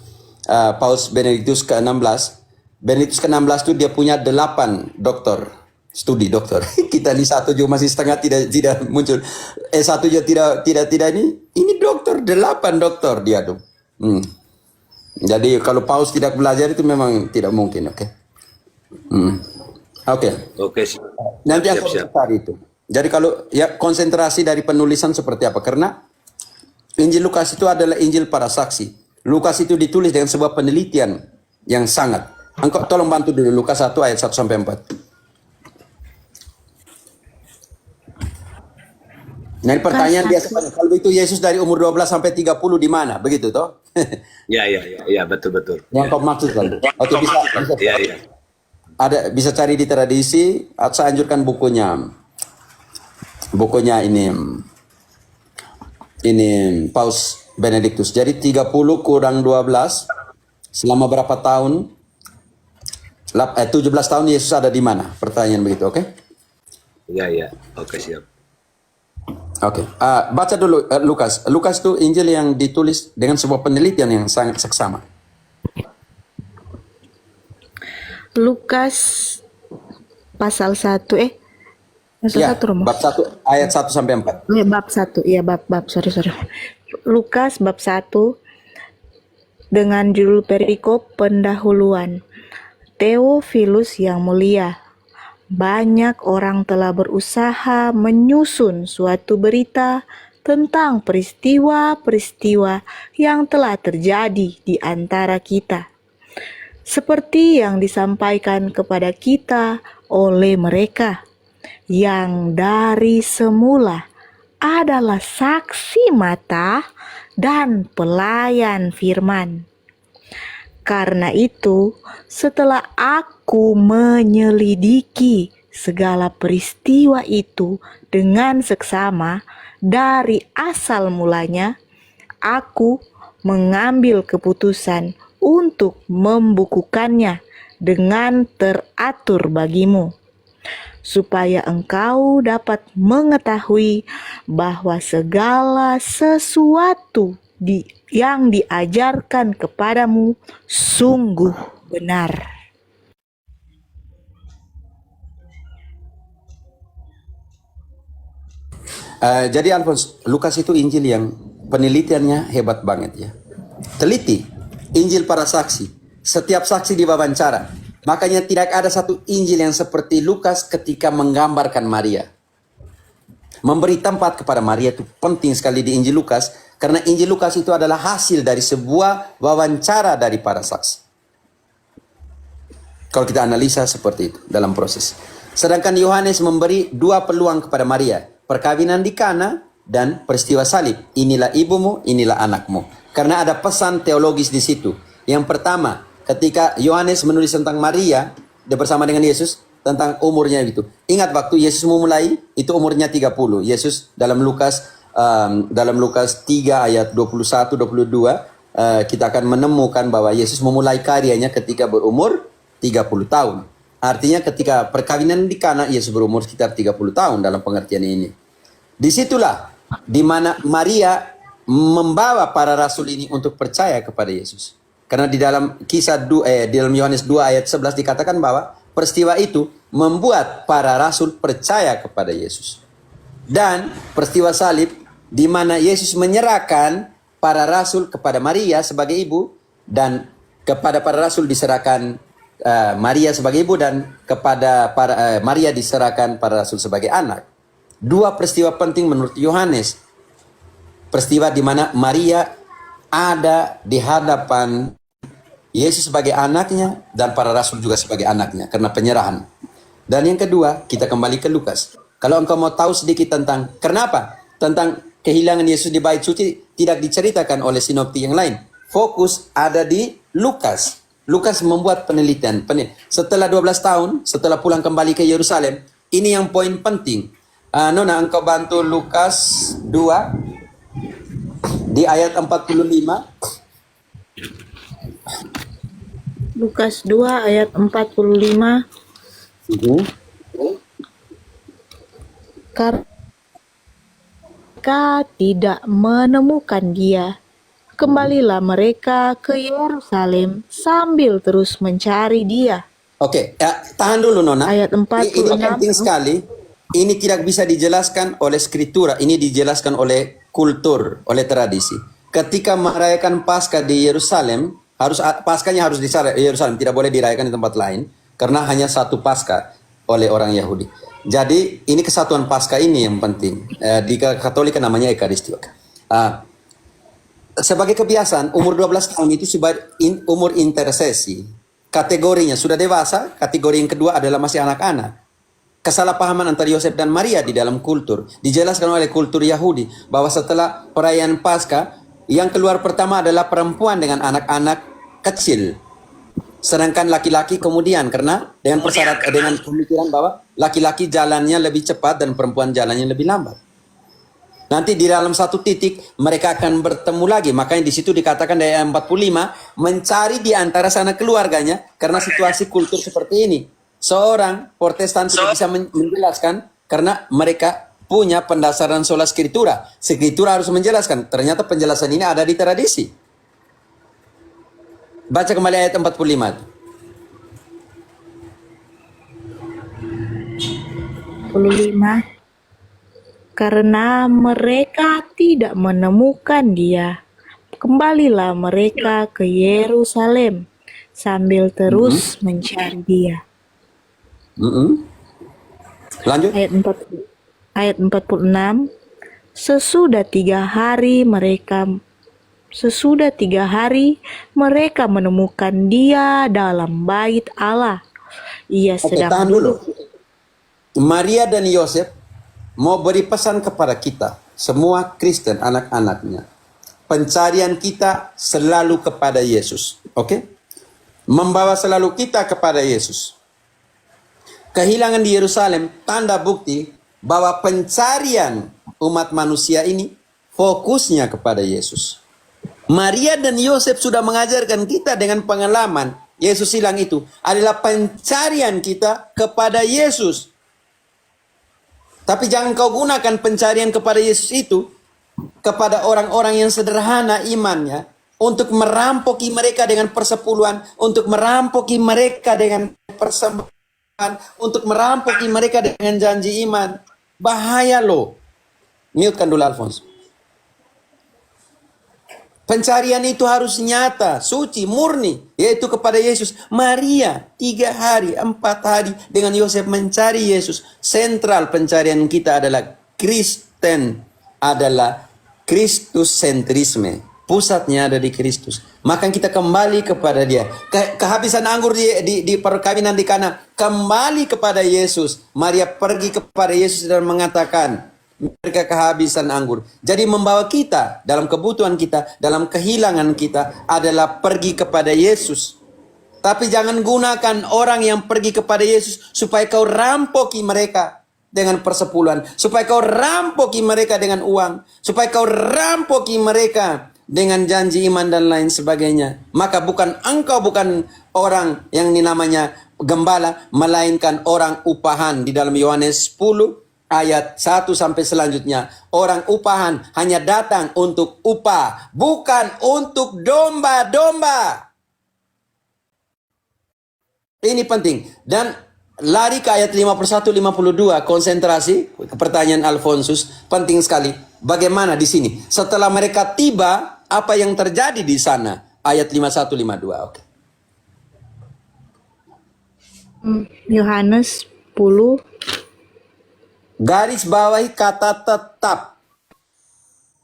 Paus Benedictus ke-16. Benedictus ke-16 itu dia punya 8 studi doktor. Kita ini satu juga masih setengah tidak muncul. Satu juga tidak ini doktor, 8 doktor dia tuh. Jadi kalau Paus tidak belajar itu memang tidak mungkin, oke? Oke. Oke, siap. Nanti aku Siap. cari itu. Jadi kalau ya konsentrasi dari penulisan seperti apa? Karena Injil Lukas itu adalah Injil para saksi. Lukas itu ditulis dengan sebuah penelitian yang sangat. Engkau tolong bantu dulu Lukas 1 ayat 1 sampai 4. Nah, ini pertanyaan biasa. Kalau itu Yesus dari umur 12 sampai 30 di mana? Begitu toh? Ya, betul. Yang kau maksud kan? Oke, bisa. Iya. Bisa cari di tradisi. Saya anjurkan bukunya ini Paus Benedictus. Jadi 30 kurang 12 selama berapa tahun? 17 tahun Yesus ada di mana? Pertanyaan begitu, oke? Iya. Oke, siap. Oke. Baca dulu Lukas. Lukas itu Injil yang ditulis dengan sebuah penelitian yang sangat seksama. Lukas pasal 1 pasal Ya, 1 Romo. bab 1 ayat 1 sampai 4. Bab 1. Iya, bab sorry. Lukas bab 1 dengan judul perikop pendahuluan. Theophilus yang mulia, banyak orang telah berusaha menyusun suatu berita tentang peristiwa-peristiwa yang telah terjadi di antara kita, seperti yang disampaikan kepada kita oleh mereka yang dari semula adalah saksi mata dan pelayan firman. Karena itu, setelah aku menyelidiki segala peristiwa itu dengan seksama dari asal mulanya, aku mengambil keputusan untuk membukukannya dengan teratur bagimu, supaya engkau dapat mengetahui bahwa segala sesuatu yang diajarkan kepadamu sungguh benar. Jadi Alfons, Lukas itu Injil yang penelitiannya hebat banget ya. Teliti, Injil para saksi. Setiap saksi diwawancara. Makanya tidak ada satu Injil yang seperti Lukas ketika menggambarkan Maria. Memberi tempat kepada Maria itu penting sekali di Injil Lukas. Karena Injil Lukas itu adalah hasil dari sebuah wawancara dari para saksi. Kalau kita analisa seperti itu dalam proses. Sedangkan Yohanes memberi dua peluang kepada Maria. Perkawinan di Kana dan peristiwa salib. Inilah ibumu, inilah anakmu. Karena ada pesan teologis di situ. Yang pertama, ketika Yohanes menulis tentang Maria, dia bersama dengan Yesus, tentang umurnya itu. Ingat waktu Yesus memulai, itu umurnya 30. Yesus dalam Lukas 3 ayat 21-22, kita akan menemukan bahwa Yesus memulai karyanya ketika berumur 30 tahun. Artinya ketika perkawinan di Kana, Yesus berumur sekitar 30 tahun dalam pengertian ini. Disitulah di mana Maria membawa para rasul ini untuk percaya kepada Yesus. Karena di dalam di dalam Yohanes 2 ayat 11 dikatakan bahwa peristiwa itu membuat para rasul percaya kepada Yesus. Dan peristiwa salib di mana Yesus menyerahkan para rasul kepada Maria sebagai ibu, dan kepada para rasul diserahkan Maria sebagai ibu, dan kepada Maria diserahkan para rasul sebagai anak. Dua peristiwa penting menurut Yohanes. Peristiwa di mana Maria ada di hadapan Yesus sebagai anaknya dan para rasul juga sebagai anaknya karena penyerahan. Dan yang kedua, kita kembali ke Lukas. Kalau engkau mau tahu sedikit tentang kenapa tentang kehilangan Yesus di bait suci tidak diceritakan oleh sinoptik yang lain. Fokus ada di Lukas. Lukas membuat penelitian. Setelah 12 tahun, setelah pulang kembali ke Yerusalem, ini yang poin penting. Nona, engkau bantu Lukas 2 di ayat 45. Lukas 2 ayat 45. Karena mereka tidak menemukan dia, kembalilah mereka ke Yerusalem sambil terus mencari dia. Oke, tahan dulu Nona. Ayat Ini 46. penting sekali. Ini tidak bisa dijelaskan oleh skriptura. Ini dijelaskan oleh kultur, oleh tradisi. Ketika merayakan Paskah di Yerusalem, Paskahnya harus di Yerusalem, tidak boleh dirayakan di tempat lain, karena hanya satu Paskah oleh orang Yahudi. Jadi ini kesatuan Paskah ini yang penting. Di Katolik namanya Ekaristiwa. Sebagai kebiasaan, umur 12 tahun itu sebagai umur intersesi. Kategorinya sudah dewasa, kategori yang kedua adalah masih anak-anak. Kesalahpahaman antara Yosef dan Maria di dalam kultur. Dijelaskan oleh kultur Yahudi bahwa setelah perayaan Paskah, yang keluar pertama adalah perempuan dengan anak-anak kecil. Sedangkan laki-laki kemudian, karena dengan pemikiran bahwa laki-laki jalannya lebih cepat dan perempuan jalannya lebih lambat. Nanti di dalam satu titik mereka akan bertemu lagi. Makanya di situ dikatakan di ayat 45, mencari di antara sana keluarganya karena situasi kultur seperti ini. Seorang Protestan tidak bisa menjelaskan karena mereka punya pendasaran sola skriptura. Skriptura harus menjelaskan. Ternyata penjelasan ini ada di tradisi. Baca kembali ayat 45. 45. Karena mereka tidak menemukan dia, kembalilah mereka ke Yerusalem sambil terus mencari dia. Lanjut. Ayat 46. Sesudah 3 hari mereka menemukan dia dalam bait Allah. Ia sedang tahan dulu. Maria dan Yosef mau beri pesan kepada kita, semua Kristen, anak-anaknya. Pencarian kita selalu kepada Yesus. Oke? Membawa selalu kita kepada Yesus. Kehilangan di Yerusalem, tanda bukti bahwa pencarian umat manusia ini fokusnya kepada Yesus. Maria dan Yosef sudah mengajarkan kita dengan pengalaman. Yesus bilang itu adalah pencarian kita kepada Yesus. Tapi jangan kau gunakan pencarian kepada Yesus itu kepada orang-orang yang sederhana imannya untuk merampoki mereka dengan persepuluhan, untuk merampoki mereka dengan persembahan, untuk merampoki mereka dengan janji iman. Bahaya loh. Mute-kan dulu Alphonse. Pencarian itu harus nyata, suci, murni, yaitu kepada Yesus. Maria 3 hari, 4 hari dengan Yosef mencari Yesus. Sentral pencarian kita adalah Kristen, adalah Kristus sentrisme. Pusatnya ada di Kristus. Maka kita kembali kepada dia. Kehabisan anggur di perkawinan di Kana, kembali kepada Yesus. Maria pergi kepada Yesus dan mengatakan, mereka kehabisan anggur. Jadi membawa kita dalam kebutuhan kita, dalam kehilangan kita adalah pergi kepada Yesus. Tapi jangan gunakan orang yang pergi kepada Yesus supaya kau rampoki mereka dengan persepuluhan, supaya kau rampoki mereka dengan uang, supaya kau rampoki mereka dengan janji iman dan lain sebagainya. Maka engkau bukan orang yang namanya gembala, melainkan orang upahan. Di dalam Yohanes 10 ayat 1 sampai selanjutnya, orang upahan hanya datang untuk upah, bukan untuk domba-domba. Ini penting. Dan lari ke ayat 51-52, konsentrasi ke pertanyaan Alfonsus, penting sekali. Bagaimana di sini? Setelah mereka tiba, apa yang terjadi di sana? Ayat 51-52. Oke. Yohanes 10. Garis bawahi kata tetap.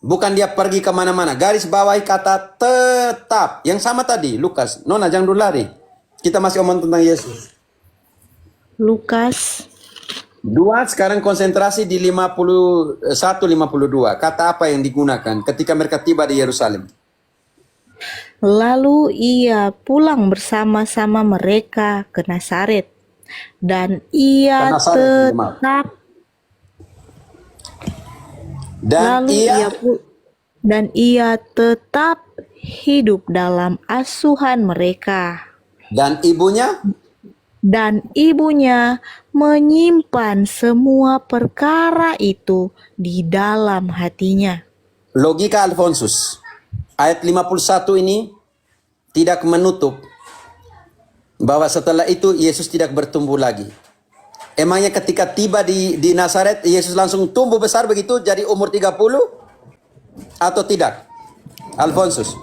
Bukan dia pergi kemana-mana. Garis bawahi kata tetap. Yang sama tadi, Lukas. Nona, jangan dulu lari. Kita masih omong tentang Yesus. Lukas 2, sekarang konsentrasi di 51-52. Kata apa yang digunakan ketika mereka tiba di Yerusalem? Lalu ia pulang bersama-sama mereka ke Nazaret, dan ia Ke Nazaret, maaf. tetap Dan ia tetap hidup dalam asuhan mereka, dan ibunya dan ibunya menyimpan semua perkara itu di dalam hatinya. logika Alfonsus. Ayat 51 ini tidak menutup bahwa setelah itu Yesus tidak bertumbuh lagi. Emangnya ketika tiba di Nazaret, Yesus langsung tumbuh besar begitu jadi umur 30? Atau tidak? Alfonsus.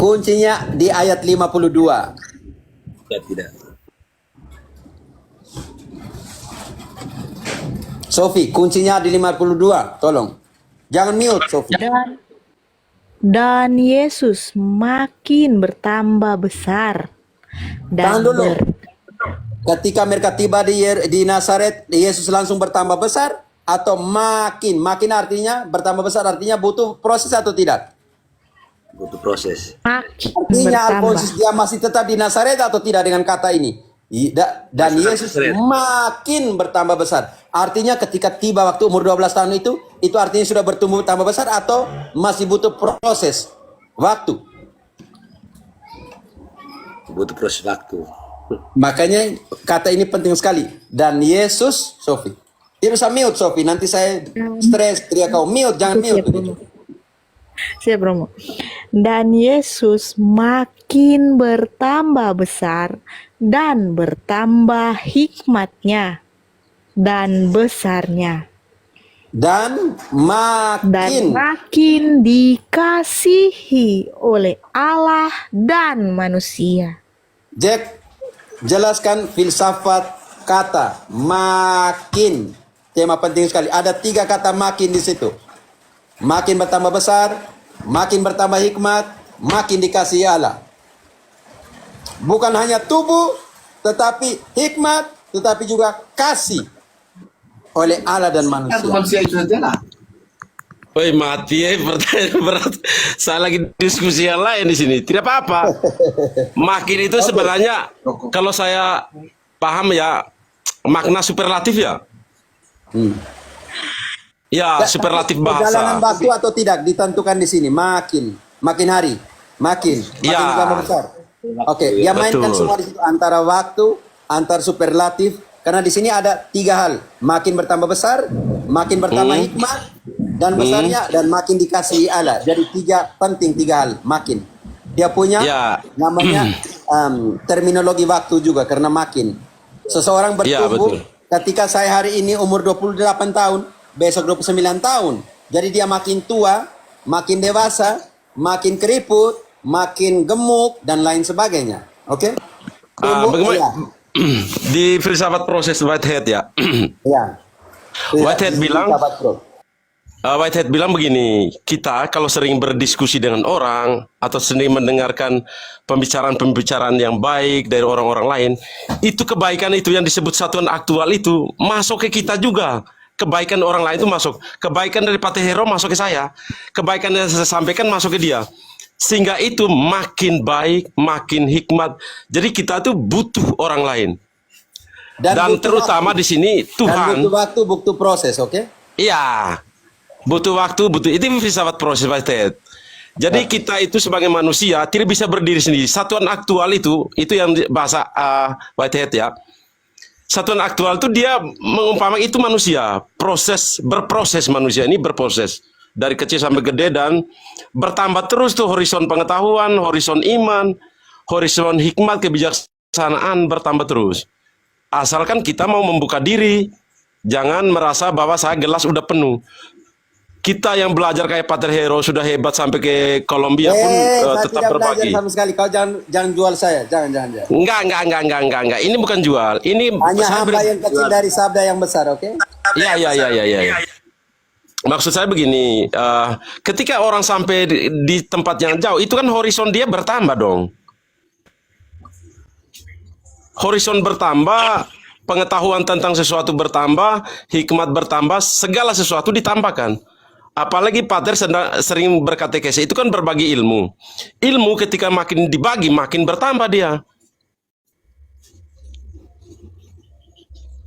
Kuncinya di ayat 52. Tidak. Sofi, kuncinya di 52. Tolong. Jangan mute, Sofi. Dan Yesus makin bertambah besar Tahan dan dulu. Ketika mereka tiba di Nazaret, Yesus langsung bertambah besar atau makin? Makin artinya bertambah besar, artinya butuh proses atau tidak? Butuh proses. makin Artinya bertambah. Alfonsus dia masih tetap di Nazaret atau tidak dengan kata ini? Dan Yesus makin bertambah besar. Artinya ketika tiba waktu umur 12 tahun itu artinya sudah bertumbuh tambah besar atau masih butuh proses waktu? Butuh proses waktu. Makanya kata ini penting sekali. Dan Yesus, Sofi. Tidak usah mute, Sofi. Nanti saya stres, teriak kau. Mute, jangan mute. Siap, Romo. Dan Yesus makin bertambah besar dan bertambah hikmatnya dan besarnya, Dan dan makin dikasihi oleh Allah dan manusia. Jack, jelaskan filsafat kata makin. Tema penting sekali. Ada 3 kata makin di situ. Makin bertambah besar, makin bertambah hikmat, makin dikasihi Allah. Bukan hanya tubuh, tetapi hikmat, tetapi juga kasih oleh Allah dan Satu manusia. manusia itu saja lah. Woi mati ya pertanyaan berat. Saya lagi diskusi yang lain di sini. Tidak apa-apa. Makin itu sebenarnya kalau saya paham ya makna superlatif ya. Ya superlatif Perjalanan bahasa. waktu atau tidak ditentukan di sini. Makin hari, makin Ya. bertambah besar. Oke, dia mainkan Betul. semua di situ antara waktu, antar superlatif. Karena di sini ada 3 hal. Makin bertambah besar, makin bertambah hikmat, dan besarnya, dan makin dikasihi Allah. Jadi 3 hal. Makin. Dia punya Ya. namanya terminologi waktu juga karena makin. Seseorang Ya, bertumbuh betul. ketika saya hari ini umur 28 tahun, besok 29 tahun. Jadi dia makin tua, makin dewasa, makin keriput, makin gemuk, dan lain sebagainya. Oke? Bagaimana Iya. di filsafat proses Whitehead ya? Ya. Whitehead bilang, Sahabat bro. Whitehead bilang begini, kita kalau sering berdiskusi dengan orang atau sering mendengarkan pembicaraan-pembicaraan yang baik dari orang-orang lain, itu kebaikan itu yang disebut satuan aktual itu masuk ke kita juga. Kebaikan orang lain itu masuk. Kebaikan dari Pater Hero masuk ke saya. Kebaikan yang saya sampaikan masuk ke dia. Sehingga itu makin baik, makin hikmat. Jadi kita tuh butuh orang lain. Dan butuh terutama waktu. di sini Dan Tuhan, butuh waktu, butuh proses, oke? iya, butuh waktu, itu filsafat proses Whitehead. Jadi kita itu sebagai manusia tidak bisa berdiri sendiri. Satuan aktual itu yang bahasa Whitehead ya. Satuan aktual itu dia mengumpamakan itu manusia, berproses manusia ini berproses dari kecil sampai gede dan bertambah terus tuh horizon pengetahuan, horizon iman, horizon hikmat, kebijaksanaan bertambah terus. Asalkan kita mau membuka diri, jangan merasa bahwa saya gelas udah penuh. Kita yang belajar kayak Pater Hero sudah hebat sampai ke Kolombia pun Saya tetap tidak berbagi. belajar sama sekali. Kau jangan jual saya, jangan. Enggak. Ini bukan jual. Ini Hanya saya hamba yang kecil dari sabda yang besar, oke? Iya. Maksud saya begini, ketika orang sampai di tempat yang jauh, itu kan horizon dia bertambah dong. Horizon bertambah, pengetahuan tentang sesuatu bertambah, hikmat bertambah, segala sesuatu ditambahkan. Apalagi Pater sering berkatekese, itu kan berbagi ilmu. Ilmu ketika makin dibagi, makin bertambah dia.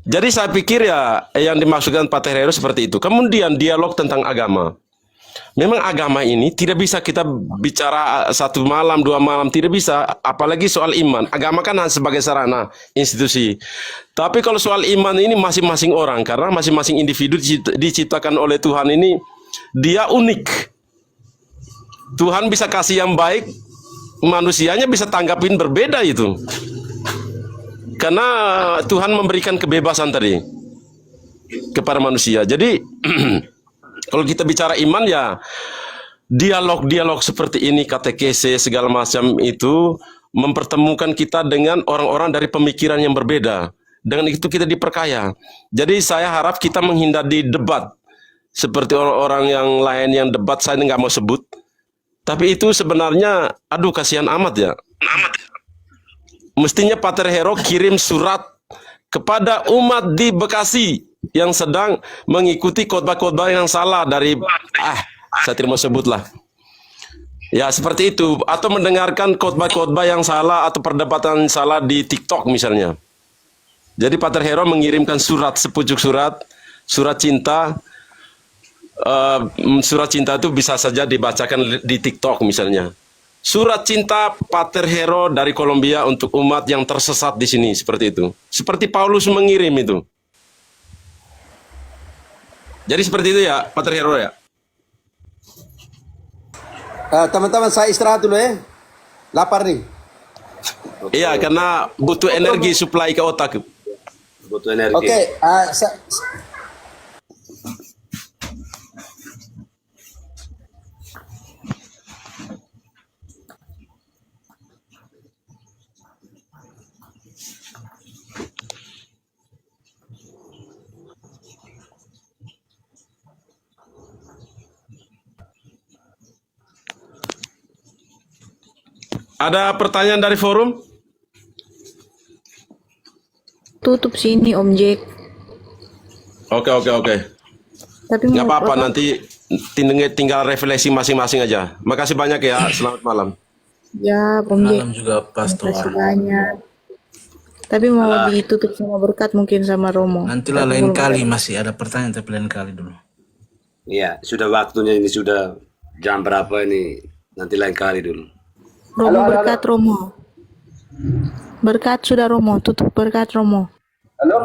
Jadi saya pikir ya yang dimaksudkan Pater Hero seperti itu. Kemudian dialog tentang agama. Memang agama ini tidak bisa kita bicara 1 malam, 2 malam, tidak bisa. Apalagi soal iman. Agama kan hanya sebagai sarana, institusi. Tapi kalau soal iman ini masing-masing orang, karena masing-masing individu diciptakan oleh Tuhan ini, dia unik. Tuhan bisa kasih yang baik, manusianya bisa tanggapin berbeda itu. Karena Tuhan memberikan kebebasan tadi kepada manusia. Jadi kalau kita bicara iman ya dialog-dialog seperti ini, katekese segala macam itu mempertemukan kita dengan orang-orang dari pemikiran yang berbeda. Dengan itu kita diperkaya. Jadi saya harap kita menghindari debat seperti orang-orang yang lain yang debat, saya nggak mau sebut. Tapi itu sebenarnya, aduh kasihan amat ya. Mestinya Pater Hero kirim surat kepada umat di Bekasi yang sedang mengikuti khotbah-khotbah yang salah dari, saya tidak mau sebut lah. Ya seperti itu, atau mendengarkan khotbah-khotbah yang salah atau perdebatan salah di TikTok misalnya. Jadi Pater Hero mengirimkan surat, sepucuk surat cinta. Surat cinta itu bisa saja dibacakan di TikTok misalnya. Surat cinta Pater Hero dari Kolombia untuk umat yang tersesat di sini, seperti itu. Seperti Paulus mengirim itu. Jadi seperti itu ya, Pater Hero ya. Teman-teman saya istirahat dulu ya. Lapar nih. Iya, karena butuh energi supply ke otak. Butuh energi. Oke, Ada pertanyaan dari forum? Tutup sini Om Jack. Oke. Tapi Nggak mau apa-apa, nanti tinggal refleksi masing-masing aja. Makasih banyak ya, selamat malam. Ya, Om Jack. Malam juga Terima kasih Pastor. banyak. Tapi mau ditutup sama berkat mungkin sama Romo. Nantilah Tapi lain belum kali ada. masih ada pertanyaan tapi lain kali dulu. Iya, sudah waktunya ini, sudah jam berapa ini? Nanti lain kali dulu. Romo berkat Romo. Berkat sudah Romo, tutup berkat Romo.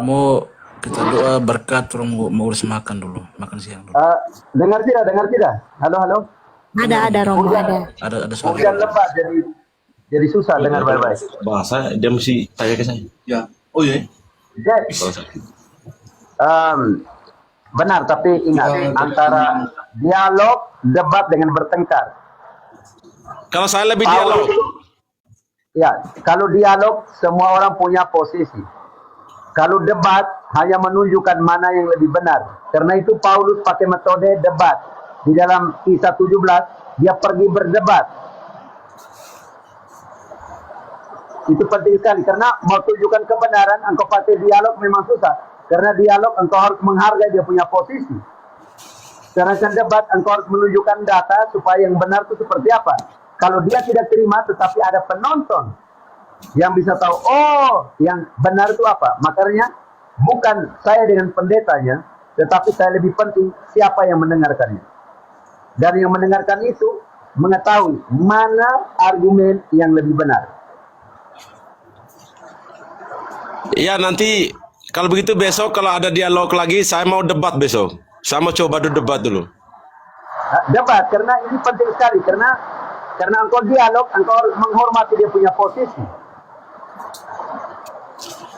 Mau kita doa berkat orang mau urus makan dulu, makan siang dulu. dengar tidak? Halo. Ada Romo, ada. Ada suara. Hujan lebat jadi susah dengar baik-baik. Bahasa dia mesti tanya ke saya. Ya. Oh iya. Benar, tapi ingat antara dialog, debat dengan bertengkar. Kalau saya lebih dialog. Ya, kalau dialog semua orang punya posisi. Kalau debat hanya menunjukkan mana yang lebih benar. Karena itu Paulus pakai metode debat. Di dalam kisah 17, dia pergi berdebat. Itu penting sekali, karena mau tunjukkan kebenaran, engkau pakai dialog memang susah. Karena dialog engkau harus menghargai dia punya posisi. Sedangkan debat engkau harus menunjukkan data supaya yang benar itu seperti apa. Kalau dia tidak terima, tetapi ada penonton yang bisa tahu, oh yang benar itu apa. Makanya bukan saya dengan pendetanya, tetapi saya lebih penting siapa yang mendengarkannya. Dan yang mendengarkan itu mengetahui mana argumen yang lebih benar. Iya, nanti kalau begitu besok kalau ada dialog lagi, saya mau debat besok. Saya mau coba debat dulu. Debat, karena ini penting sekali. Karena engkau dialog, engkau harus menghormati dia punya posisi.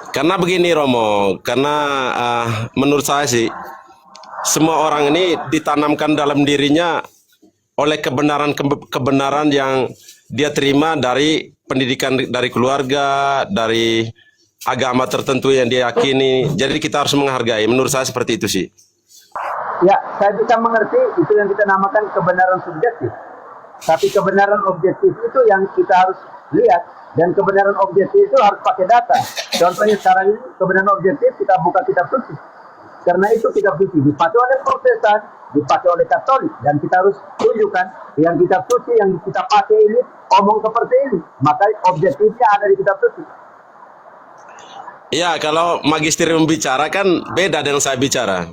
Karena begini Romo, karena menurut saya sih, semua orang ini ditanamkan dalam dirinya oleh kebenaran yang dia terima dari pendidikan dari keluarga, dari agama tertentu yang dia yakini. Jadi kita harus menghargai. Menurut saya seperti itu sih. Ya, saya bisa mengerti itu yang kita namakan kebenaran subjektif. Tapi kebenaran objektif itu yang kita harus lihat. Dan kebenaran objektif itu harus pakai data. Contohnya sekarang ini kebenaran objektif kita buka kitab suci. Karena itu kitab suci dipakai oleh Protestan, dipakai oleh Katolik. Dan kita harus tunjukkan yang kitab suci yang kita pakai ini omong seperti ini. Maka objektifnya ada di kitab suci. Ya, kalau magisterium bicara kan beda dengan saya bicara.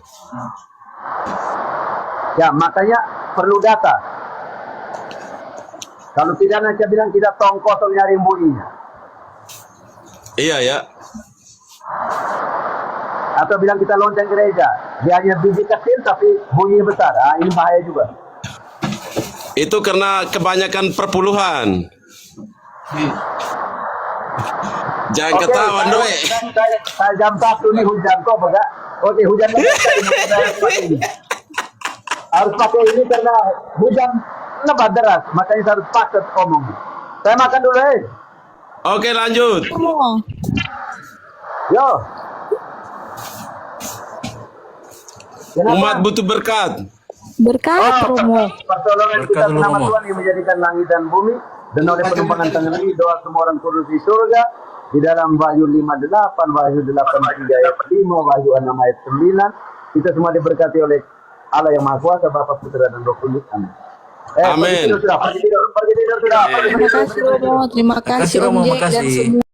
Ya, makanya perlu data. Kalau tidak nanti bilang kita tong kosong nyari bunyinya. Iya ya. Atau bilang kita lonceng gereja, dia hanya biji kecil tapi bunyinya besar. Ah, ini bahaya juga. Itu karena kebanyakan perpuluhan. Jangan ketawa, Doi. Saya jam 1 nih hujan kok, Baga. Oke, hujan harus pakai ini karena hujan lebat deras, makanya saya harus pakai omong. Saya makan dulu, Oke, lanjut. Yo. Kenapa? Umat butuh berkat. Berkat Romo. Pertolongan Berkat kita dulu, nama Romo. Tuhan yang menjadikan langit dan bumi, dan oleh penumpangan tangan ini doa semua orang kudus di surga di dalam Wahyu 58, Wahyu 8:3 ayat 5, Wahyu 6 ayat 9. Kita semua diberkati oleh Allah yang Maha Kuasa, Bapa, Putra dan Roh Kudus. Amin. Amin. Pergi tidur, sudah. Terima kasih Romo, terima kasih Romo, Om Jack dan makasih. semua.